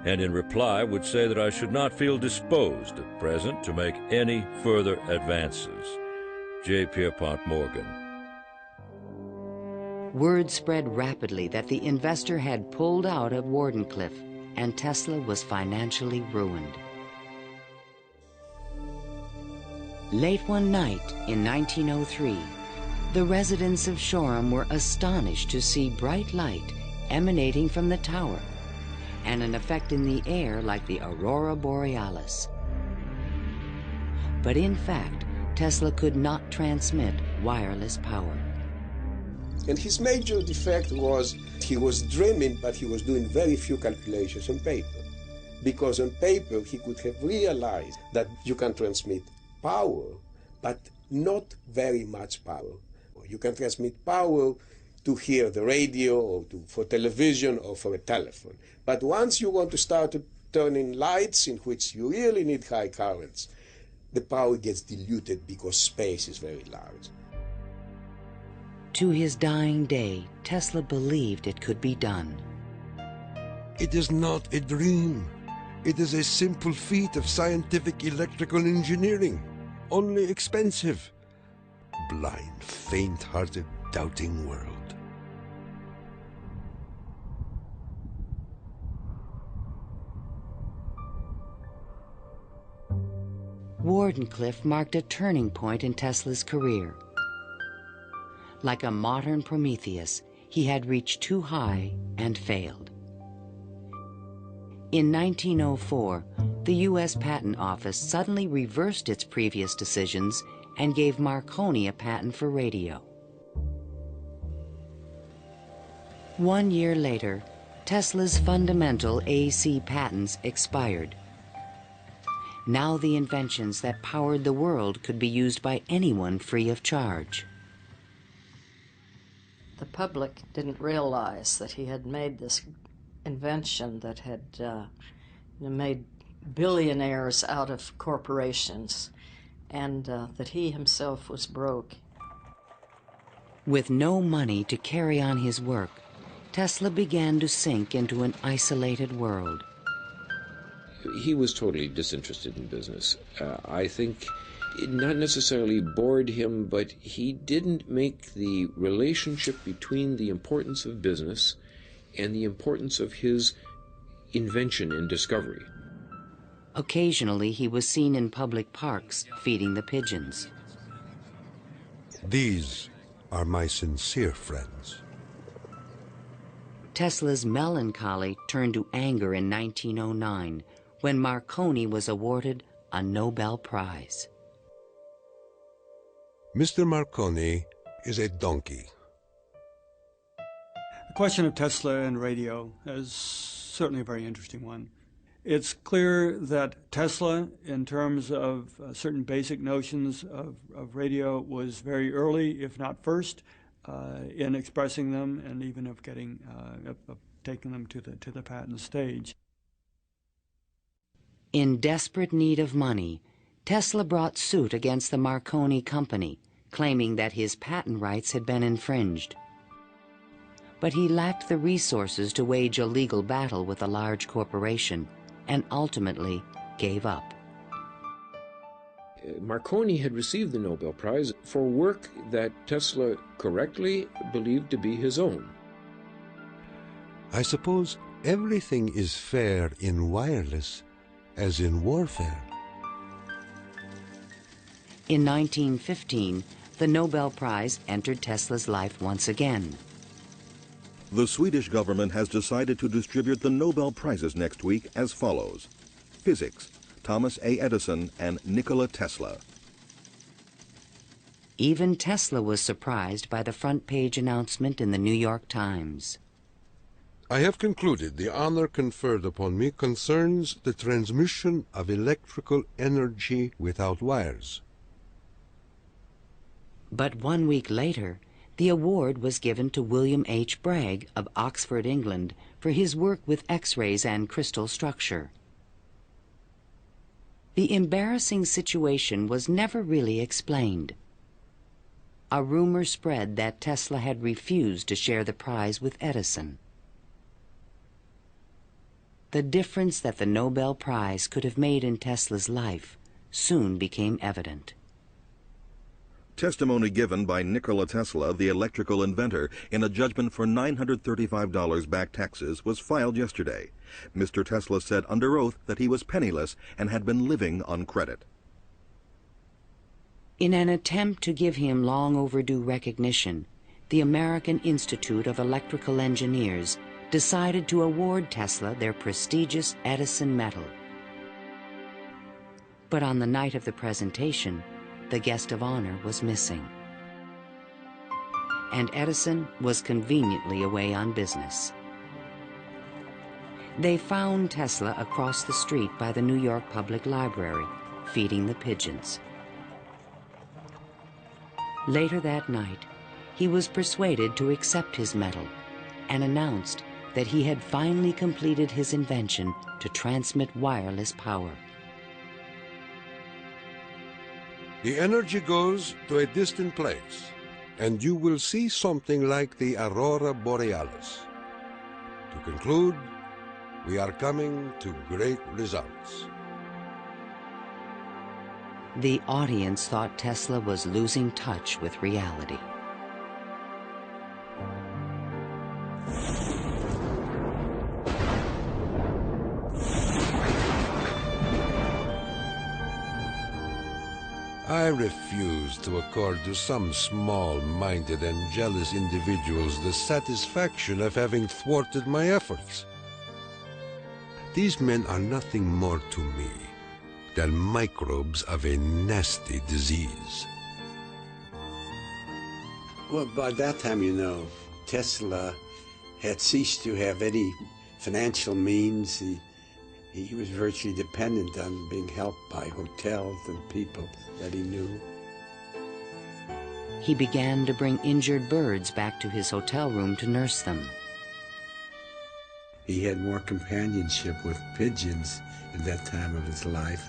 and in reply would say that I should not feel disposed at present to make any further advances. J. Pierpont Morgan. Word spread rapidly that the investor had pulled out of Wardenclyffe, and Tesla was financially ruined. Late one night in 1903, the residents of Shoreham were astonished to see bright light emanating from the tower, and an effect in the air like the aurora borealis. But in fact, Tesla could not transmit wireless power. And his major defect was he was dreaming, but he was doing very few calculations on paper. Because on paper he could have realized that you can transmit power, but not very much power. You can transmit power to hear the radio or for television or for a telephone. But once you want to start turning lights in which you really need high currents, the power gets diluted because space is very large. To his dying day, Tesla believed it could be done. It is not a dream. It is a simple feat of scientific electrical engineering, only expensive. Blind, faint-hearted, doubting world. Wardenclyffe marked a turning point in Tesla's career. Like a modern Prometheus, he had reached too high and failed. In 1904, the U.S. Patent Office suddenly reversed its previous decisions and gave Marconi a patent for radio. 1 year later, Tesla's fundamental AC patents expired. Now the inventions that powered the world could be used by anyone free of charge. The public didn't realize that he had made this invention that had made billionaires out of corporations, and that he himself was broke. With no money to carry on his work, Tesla began to sink into an isolated world. He was totally disinterested in business. I think it not necessarily bored him, but he didn't make the relationship between the importance of business and the importance of his invention and discovery. Occasionally, he was seen in public parks feeding the pigeons. These are my sincere friends. Tesla's melancholy turned to anger in 1909 when Marconi was awarded a Nobel Prize. Mr. Marconi is a donkey. The question of Tesla and radio is certainly a very interesting one. It's clear that Tesla, in terms of certain basic notions of radio, was very early, if not first, in expressing them and even of getting of taking them to the patent stage. In desperate need of money, Tesla brought suit against the Marconi company, claiming that his patent rights had been infringed. But he lacked the resources to wage a legal battle with a large corporation, and ultimately gave up. Marconi had received the Nobel Prize for work that Tesla correctly believed to be his own. I suppose everything is fair in wireless as in warfare. In 1915, the Nobel Prize entered Tesla's life once again. The Swedish government has decided to distribute the Nobel Prizes next week as follows. Physics, Thomas A. Edison and Nikola Tesla. Even Tesla was surprised by the front-page announcement in the New York Times. I have concluded the honor conferred upon me concerns the transmission of electrical energy without wires. But 1 week later, the award was given to William H. Bragg of Oxford, England, for his work with X-rays and crystal structure. The embarrassing situation was never really explained. A rumor spread that Tesla had refused to share the prize with Edison. The difference that the Nobel Prize could have made in Tesla's life soon became evident. Testimony given by Nikola Tesla, the electrical inventor, in a judgment for $935 back taxes was filed yesterday. Mr. Tesla said under oath that he was penniless and had been living on credit. In an attempt to give him long overdue recognition, the American Institute of Electrical Engineers decided to award Tesla their prestigious Edison Medal. But on the night of the presentation, the guest of honor was missing. And Edison was conveniently away on business. They found Tesla across the street by the New York Public Library, feeding the pigeons. Later that night, he was persuaded to accept his medal and announced that he had finally completed his invention to transmit wireless power. The energy goes to a distant place, and you will see something like the aurora borealis. To conclude, we are coming to great results. The audience thought Tesla was losing touch with reality. I refuse to accord to some small-minded and jealous individuals the satisfaction of having thwarted my efforts. These men are nothing more to me than microbes of a nasty disease. Well, by that time, you know, Tesla had ceased to have any financial means. He was virtually dependent on being helped by hotels and people that he knew. He began to bring injured birds back to his hotel room to nurse them. He had more companionship with pigeons at that time of his life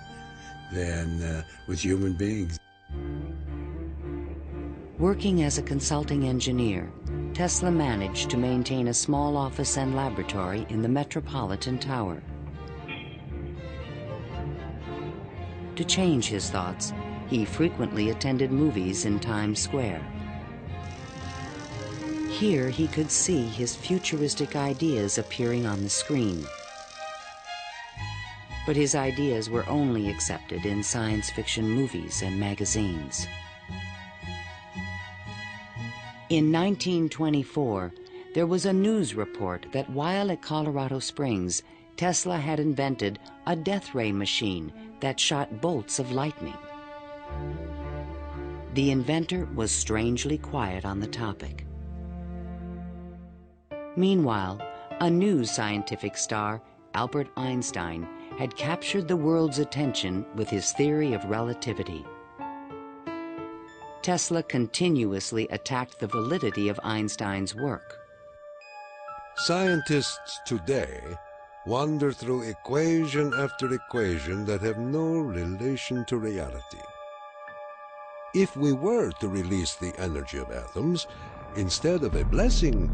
than with human beings. Working as a consulting engineer, Tesla managed to maintain a small office and laboratory in the Metropolitan Tower. To change his thoughts, he frequently attended movies in Times Square. Here he could see his futuristic ideas appearing on the screen. But his ideas were only accepted in science fiction movies and magazines. In 1924, there was a news report that while at Colorado Springs, Tesla had invented a death ray machine that shot bolts of lightning. The inventor was strangely quiet on the topic. Meanwhile, a new scientific star, Albert Einstein, had captured the world's attention with his theory of relativity. Tesla continuously attacked the validity of Einstein's work. Scientists today wander through equation after equation that have no relation to reality. If we were to release the energy of atoms, instead of a blessing,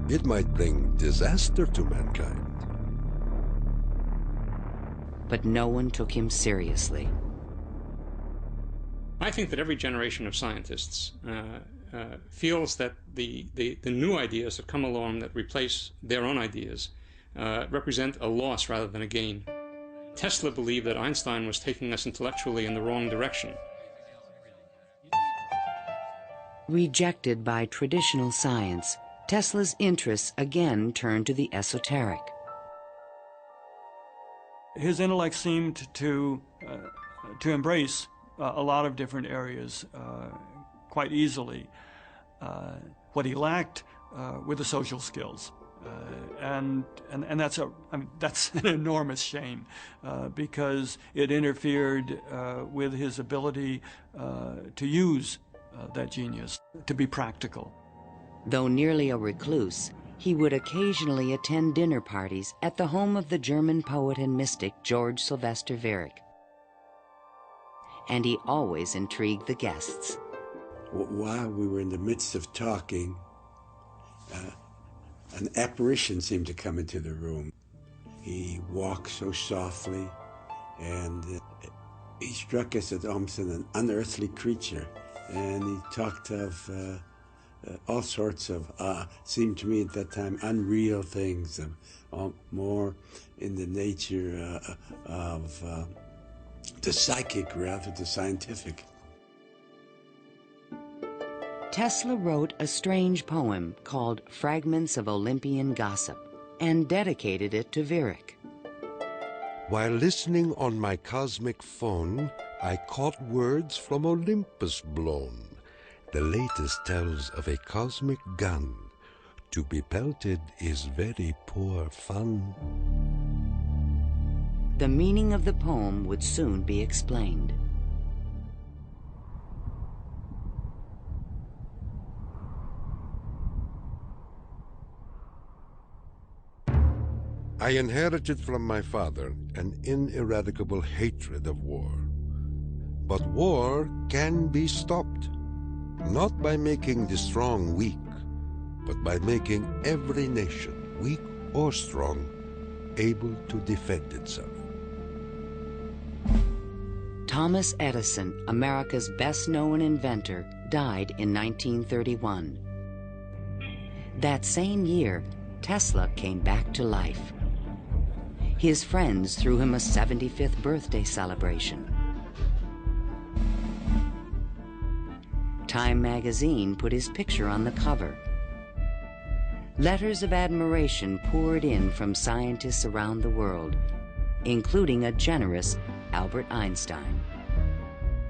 it might bring disaster to mankind. But no one took him seriously. I think that every generation of scientists feels that the new ideas that come along that replace their own ideas represent a loss rather than a gain. Tesla believed that Einstein was taking us intellectually in the wrong direction. Rejected by traditional science, Tesla's interests again turned to the esoteric. His intellect seemed to embrace a lot of different areas quite easily. What he lacked were the social skills. And that's that's an enormous shame because it interfered with his ability to use that genius, to be practical. Though nearly a recluse, he would occasionally attend dinner parties at the home of the German poet and mystic George Sylvester Viereck. And he always intrigued the guests. While we were in the midst of talking, an apparition seemed to come into the room. He walked so softly, and he struck us as almost an unearthly creature. And he talked of all sorts of, seemed to me at that time, unreal things, more in the nature of the psychic rather than the scientific. Tesla wrote a strange poem called Fragments of Olympian Gossip and dedicated it to Viereck. While listening on my cosmic phone, I caught words from Olympus blown. The latest tells of a cosmic gun. To be pelted is very poor fun. The meaning of the poem would soon be explained. I inherited from my father an ineradicable hatred of war. But war can be stopped, not by making the strong weak, but by making every nation, weak or strong, able to defend itself. Thomas Edison, America's best-known inventor, died in 1931. That same year, Tesla came back to life. His friends threw him a 75th birthday celebration. Time magazine put his picture on the cover. Letters of admiration poured in from scientists around the world, including a generous Albert Einstein.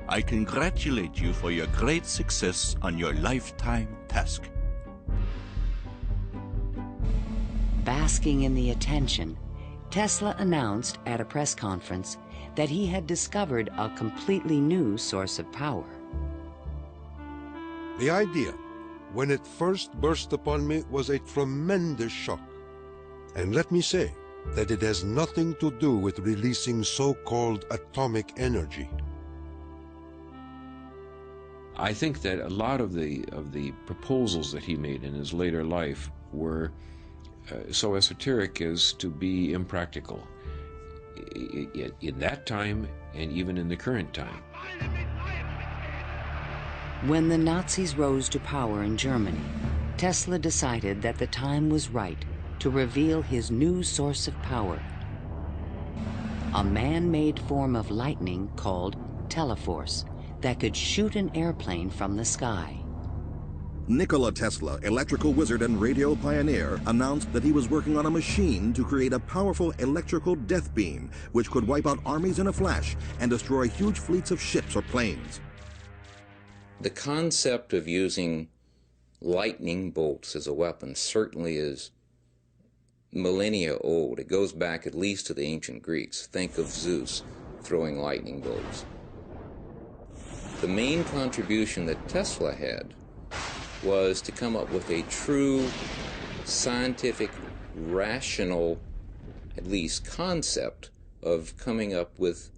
I congratulate you for your great success on your lifetime task. Basking in the attention, Tesla announced at a press conference that he had discovered a completely new source of power. The idea, when it first burst upon me, was a tremendous shock. And let me say that it has nothing to do with releasing so-called atomic energy. I think that a lot of the proposals that he made in his later life were so esoteric as to be impractical in that time and even in the current time. When the Nazis rose to power in Germany, Tesla decided that the time was right to reveal his new source of power, a man-made form of lightning called teleforce that could shoot an airplane from the sky. Nikola Tesla, electrical wizard and radio pioneer, announced that he was working on a machine to create a powerful electrical death beam which could wipe out armies in a flash and destroy huge fleets of ships or planes. The concept of using lightning bolts as a weapon certainly is millennia old. It goes back at least to the ancient Greeks. Think of Zeus throwing lightning bolts. The main contribution that Tesla had was to come up with a true scientific, rational, at least concept of coming up with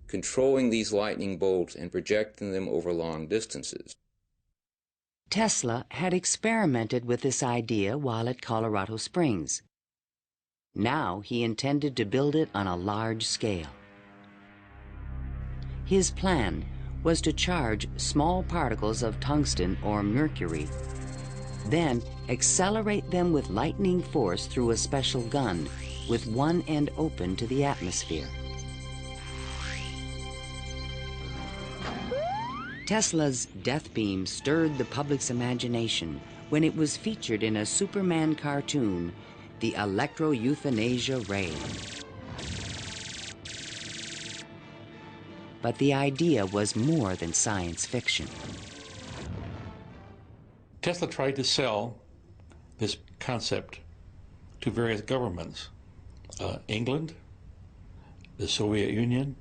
controlling these lightning bolts and projecting them over long distances. Tesla had experimented with this idea while at Colorado Springs. Now he intended to build it on a large scale. His plan was to charge small particles of tungsten or mercury, then accelerate them with lightning force through a special gun with one end open to the atmosphere. Tesla's death beam stirred the public's imagination when it was featured in a Superman cartoon, the electro-euthanasia ray. But the idea was more than science fiction. Tesla tried to sell this concept to various governments, England, the Soviet Union,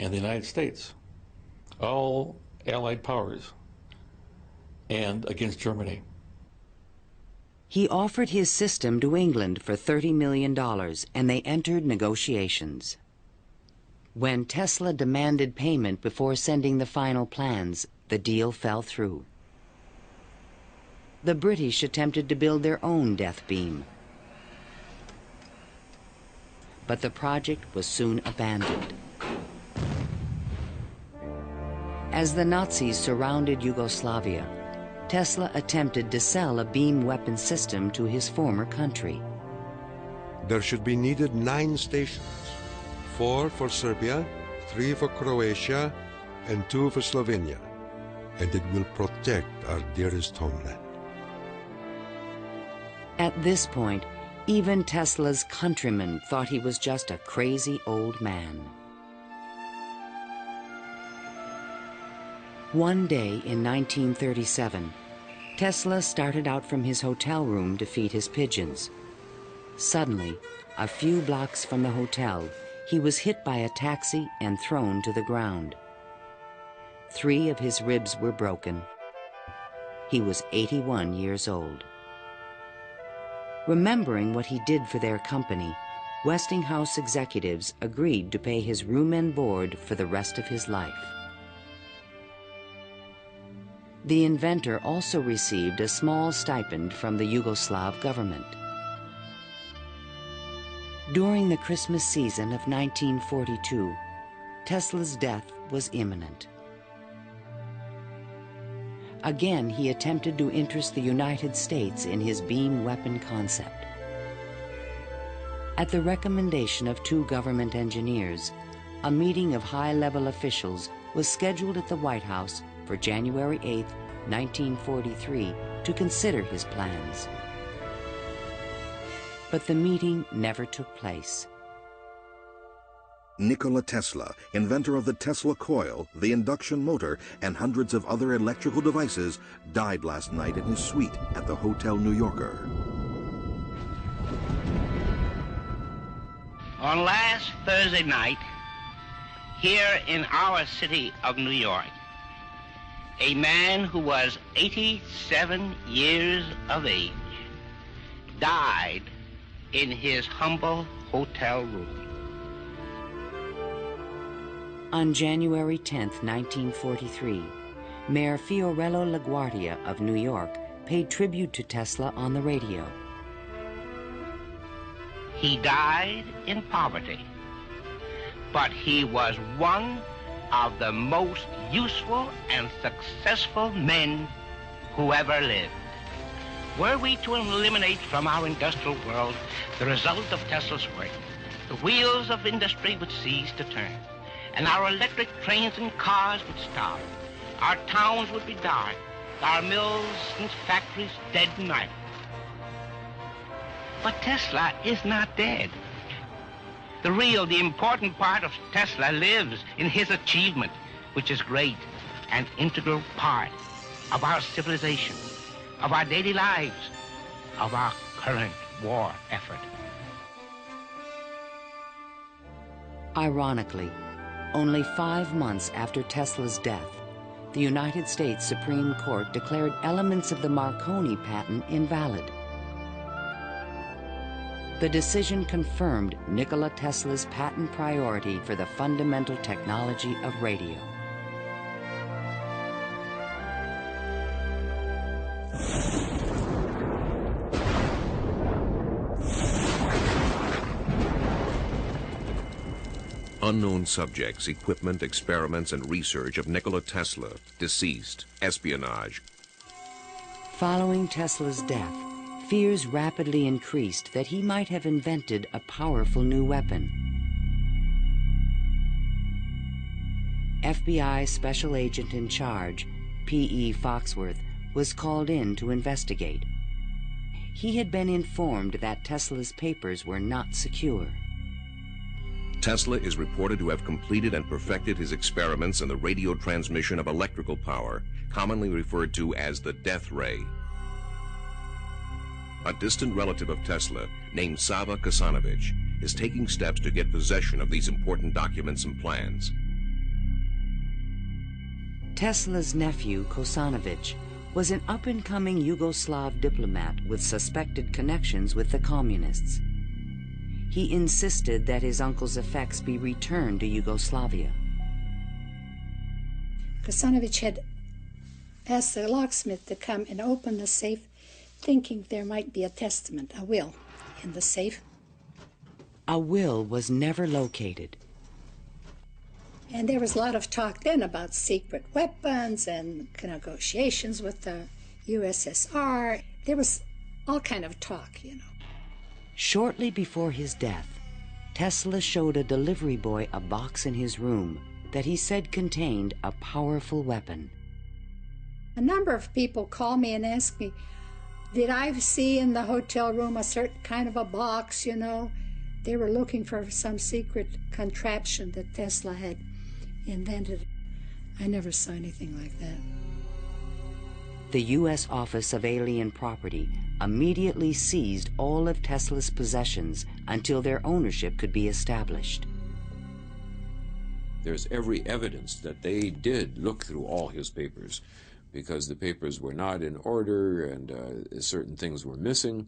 and the United States, all Allied powers, and against Germany. He offered his system to England for $30 million, and they entered negotiations. When Tesla demanded payment before sending the final plans, the deal fell through. The British attempted to build their own death beam, but the project was soon abandoned. As the Nazis surrounded Yugoslavia, Tesla attempted to sell a beam weapon system to his former country. There should be needed 9 stations, 4 for Serbia, 3 for Croatia, and 2 for Slovenia, and it will protect our dearest homeland. At this point, even Tesla's countrymen thought he was just a crazy old man. One day in 1937, Tesla started out from his hotel room to feed his pigeons. Suddenly, a few blocks from the hotel, he was hit by a taxi and thrown to the ground. 3 of his ribs were broken. He was 81 years old. Remembering what he did for their company, Westinghouse executives agreed to pay his room and board for the rest of his life. The inventor also received a small stipend from the Yugoslav government. During the Christmas season of 1942, Tesla's death was imminent. Again, he attempted to interest the United States in his beam weapon concept. At the recommendation of 2 government engineers, a meeting of high-level officials was scheduled at the White House for January 8, 1943, to consider his plans. But the meeting never took place. Nikola Tesla, inventor of the Tesla coil, the induction motor, and hundreds of other electrical devices, died last night in his suite at the Hotel New Yorker. On last Thursday night, here in our city of New York, a man who was 87 years of age died in his humble hotel room. On January 10, 1943, Mayor Fiorello LaGuardia of New York paid tribute to Tesla on the radio. He died in poverty, but he was one of the most useful and successful men who ever lived. Were we to eliminate from our industrial world the result of Tesla's work, the wheels of industry would cease to turn, and our electric trains and cars would stop. Our towns would be dark, our mills and factories dead and idle. But Tesla is not dead. The important part of Tesla lives in his achievement, which is great and integral part of our civilization, of our daily lives, of our current war effort. Ironically, only 5 months after Tesla's death, the United States Supreme Court declared elements of the Marconi patent invalid. The decision confirmed Nikola Tesla's patent priority for the fundamental technology of radio. Unknown subjects, equipment, experiments, and research of Nikola Tesla, deceased, espionage. Following Tesla's death, fears rapidly increased that he might have invented a powerful new weapon. FBI Special Agent in Charge, P.E. Foxworth, was called in to investigate. He had been informed that Tesla's papers were not secure. Tesla is reported to have completed and perfected his experiments in the radio transmission of electrical power, commonly referred to as the death ray. A distant relative of Tesla, named Sava Kasanovich, is taking steps to get possession of these important documents and plans. Tesla's nephew, Kasanovich, was an up-and-coming Yugoslav diplomat with suspected connections with the communists. He insisted that his uncle's effects be returned to Yugoslavia. Kasanovich had asked the locksmith to come and open the safe, thinking there might be a testament, a will, in the safe. A will was never located. And there was a lot of talk then about secret weapons and negotiations with the USSR. There was all kind of talk, you know. Shortly before his death, Tesla showed a delivery boy a box in his room that he said contained a powerful weapon. A number of people call me and ask me, did I see in the hotel room a certain kind of a box, you know? They were looking for some secret contraption that Tesla had invented. I never saw anything like that. The U.S. Office of Alien Property immediately seized all of Tesla's possessions until their ownership could be established. There's every evidence that they did look through all his papers, because the papers were not in order and certain things were missing.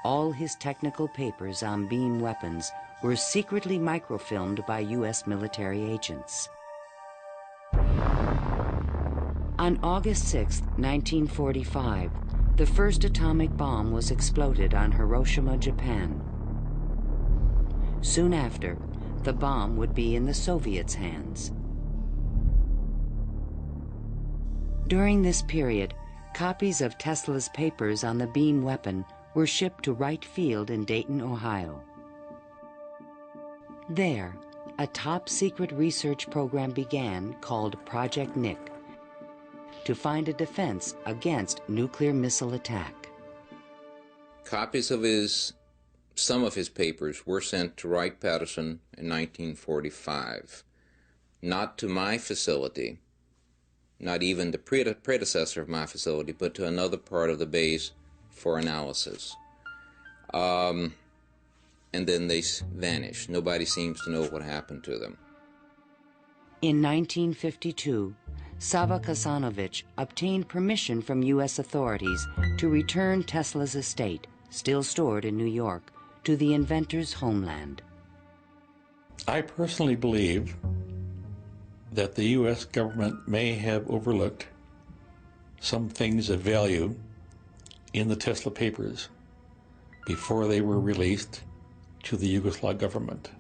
All his technical papers on beam weapons were secretly microfilmed by U.S. military agents. On August 6, 1945, the first atomic bomb was exploded on Hiroshima, Japan. Soon after, the bomb would be in the Soviets' hands. During this period, copies of Tesla's papers on the beam weapon were shipped to Wright Field in Dayton, Ohio. There, a top-secret research program began called Project Nick to find a defense against nuclear missile attack. Copies of some of his papers were sent to Wright-Patterson in 1945, not to my facility, not even the predecessor of my facility, but to another part of the base for analysis. And then they vanished. Nobody seems to know what happened to them. In 1952, Sava Kasanovich obtained permission from U.S. authorities to return Tesla's estate, still stored in New York, to the inventor's homeland. I personally believe that the U.S. government may have overlooked some things of value in the Tesla papers before they were released to the Yugoslav government.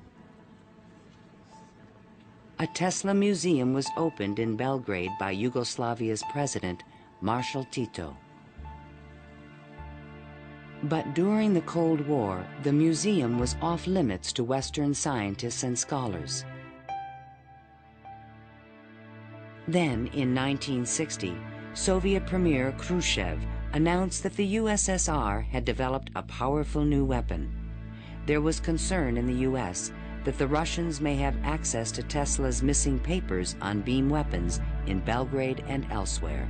A Tesla museum was opened in Belgrade by Yugoslavia's president, Marshal Tito. But during the Cold War, the museum was off limits to Western scientists and scholars. Then, in 1960, Soviet Premier Khrushchev announced that the USSR had developed a powerful new weapon. There was concern in the U.S. that the Russians may have access to Tesla's missing papers on beam weapons in Belgrade and elsewhere.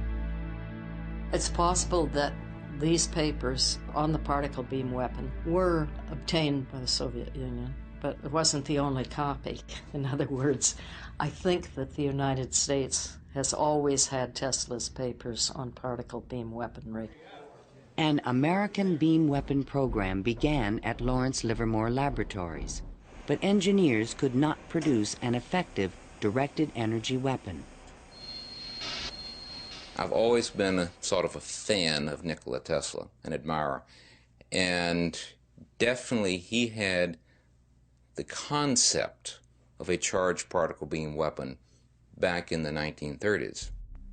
It's possible that these papers on the particle beam weapon were obtained by the Soviet Union, but it wasn't the only copy. In other words, I think that the United States has always had Tesla's papers on particle beam weaponry. An American beam weapon program began at Lawrence Livermore Laboratories, but engineers could not produce an effective directed energy weapon. I've always been a sort of a fan of Nikola Tesla, an admirer, and definitely he had the concept of a charged particle beam weapon back in the 1930s.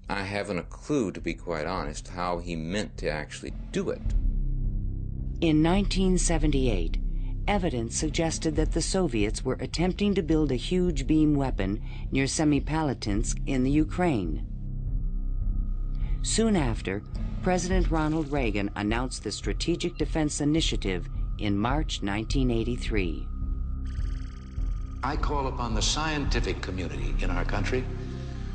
I haven't a clue, to be quite honest, how he meant to actually do it. In 1978, evidence suggested that the Soviets were attempting to build a huge beam weapon near Semipalatinsk in the Ukraine. Soon after, President Ronald Reagan announced the Strategic Defense Initiative in March 1983. I call upon the scientific community in our country,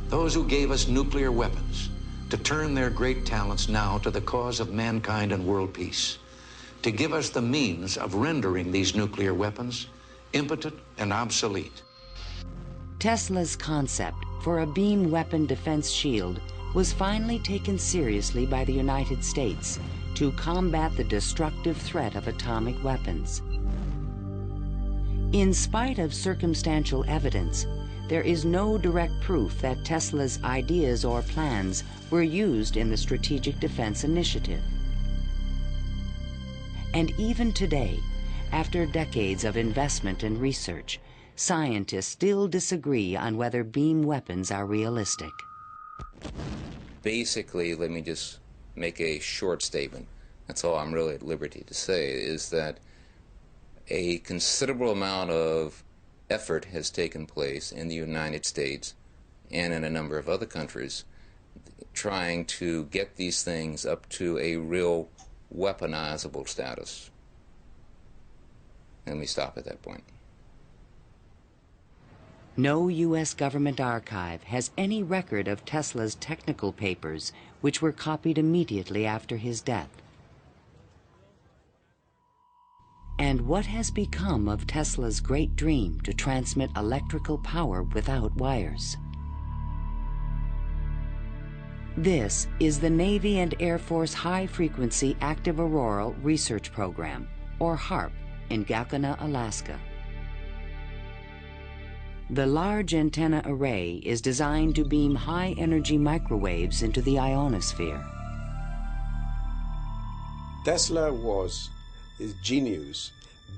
those who gave us nuclear weapons, to turn their great talents now to the cause of mankind and world peace, to give us the means of rendering these nuclear weapons impotent and obsolete. Tesla's concept for a beam weapon defense shield was finally taken seriously by the United States to combat the destructive threat of atomic weapons. In spite of circumstantial evidence, there is no direct proof that Tesla's ideas or plans were used in the Strategic Defense Initiative. And even today, after decades of investment and research, scientists still disagree on whether beam weapons are realistic. Basically, let me just make a short statement. That's all I'm really at liberty to say, is that a considerable amount of effort has taken place in the United States and in a number of other countries trying to get these things up to a real weaponizable status. Let me stop at that point. No U.S. government archive has any record of Tesla's technical papers, which were copied immediately after his death. And what has become of Tesla's great dream to transmit electrical power without wires? This is the Navy and Air Force High Frequency Active Auroral Research Program, or HAARP, in Gakona, Alaska. The large antenna array is designed to beam high-energy microwaves into the ionosphere. Tesla was a genius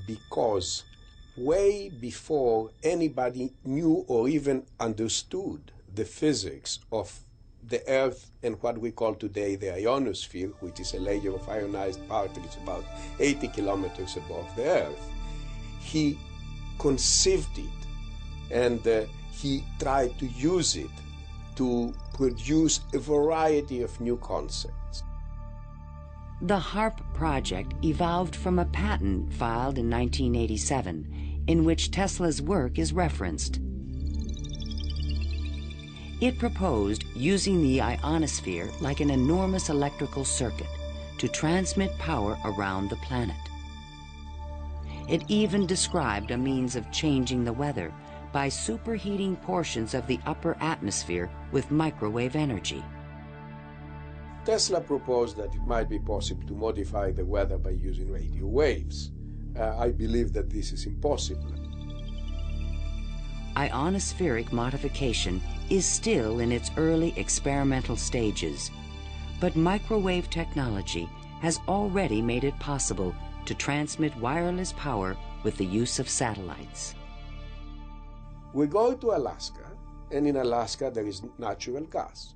because way before anybody knew or even understood the physics of the Earth and what we call today the ionosphere, which is a layer of ionized particles about 80 kilometers above the Earth, he conceived it and he tried to use it to produce a variety of new concepts. The HAARP project evolved from a patent filed in 1987 in which Tesla's work is referenced. It proposed using the ionosphere like an enormous electrical circuit to transmit power around the planet. It even described a means of changing the weather by superheating portions of the upper atmosphere with microwave energy. Tesla proposed that it might be possible to modify the weather by using radio waves. I believe that this is impossible. Ionospheric modification is still in its early experimental stages, but microwave technology has already made it possible to transmit wireless power with the use of satellites. We go to Alaska, and in Alaska there is natural gas.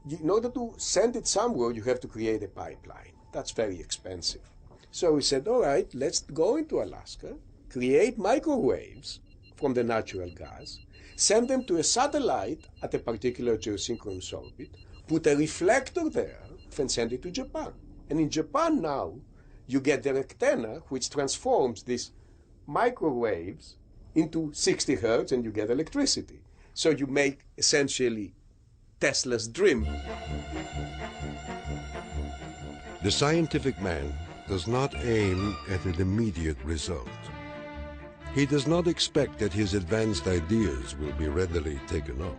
In order to send it somewhere, you have to create a pipeline. That's very expensive. So we said, all right, let's go into Alaska, create microwaves from the natural gas, send them to a satellite at a particular geosynchronous orbit, put a reflector there, and send it to Japan. And in Japan now, you get the antenna, which transforms these microwaves into 60 hertz, and you get electricity. So you make essentially Tesla's dream. The scientific man does not aim at an immediate result. He does not expect that his advanced ideas will be readily taken up.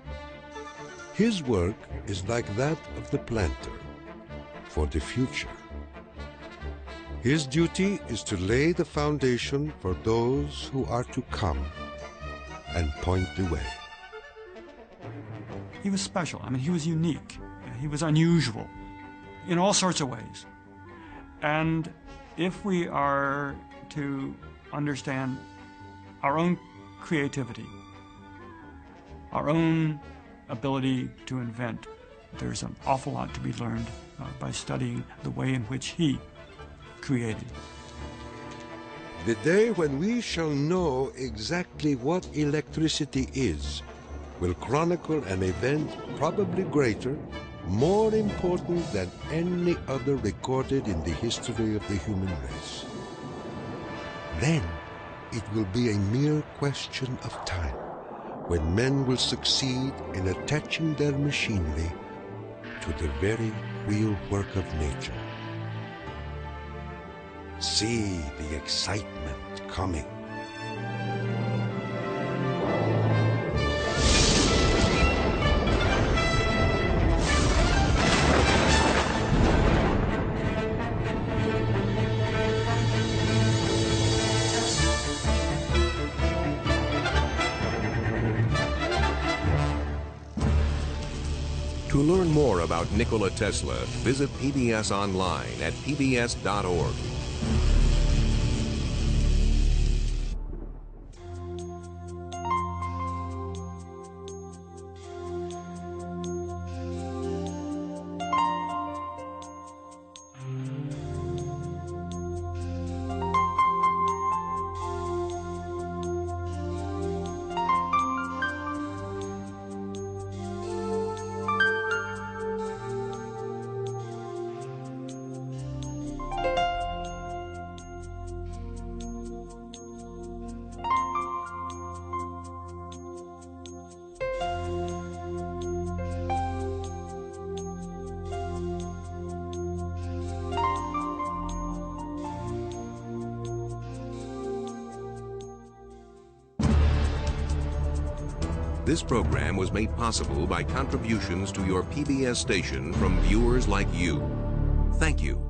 His work is like that of the planter for the future. His duty is to lay the foundation for those who are to come and point the way. He was special. I mean, he was unique. He was unusual in all sorts of ways. And if we are to understand our own creativity, our own ability to invent, there's an awful lot to be learned by studying the way in which he created. The day when we shall know exactly what electricity is will chronicle an event probably greater more important than any other recorded in the history of the human race. Then it will be a mere question of time when men will succeed in attaching their machinery to the very real work of nature. See the excitement coming. To learn more about Nikola Tesla, visit PBS online at pbs.org. This program was made possible by contributions to your PBS station from viewers like you. Thank you.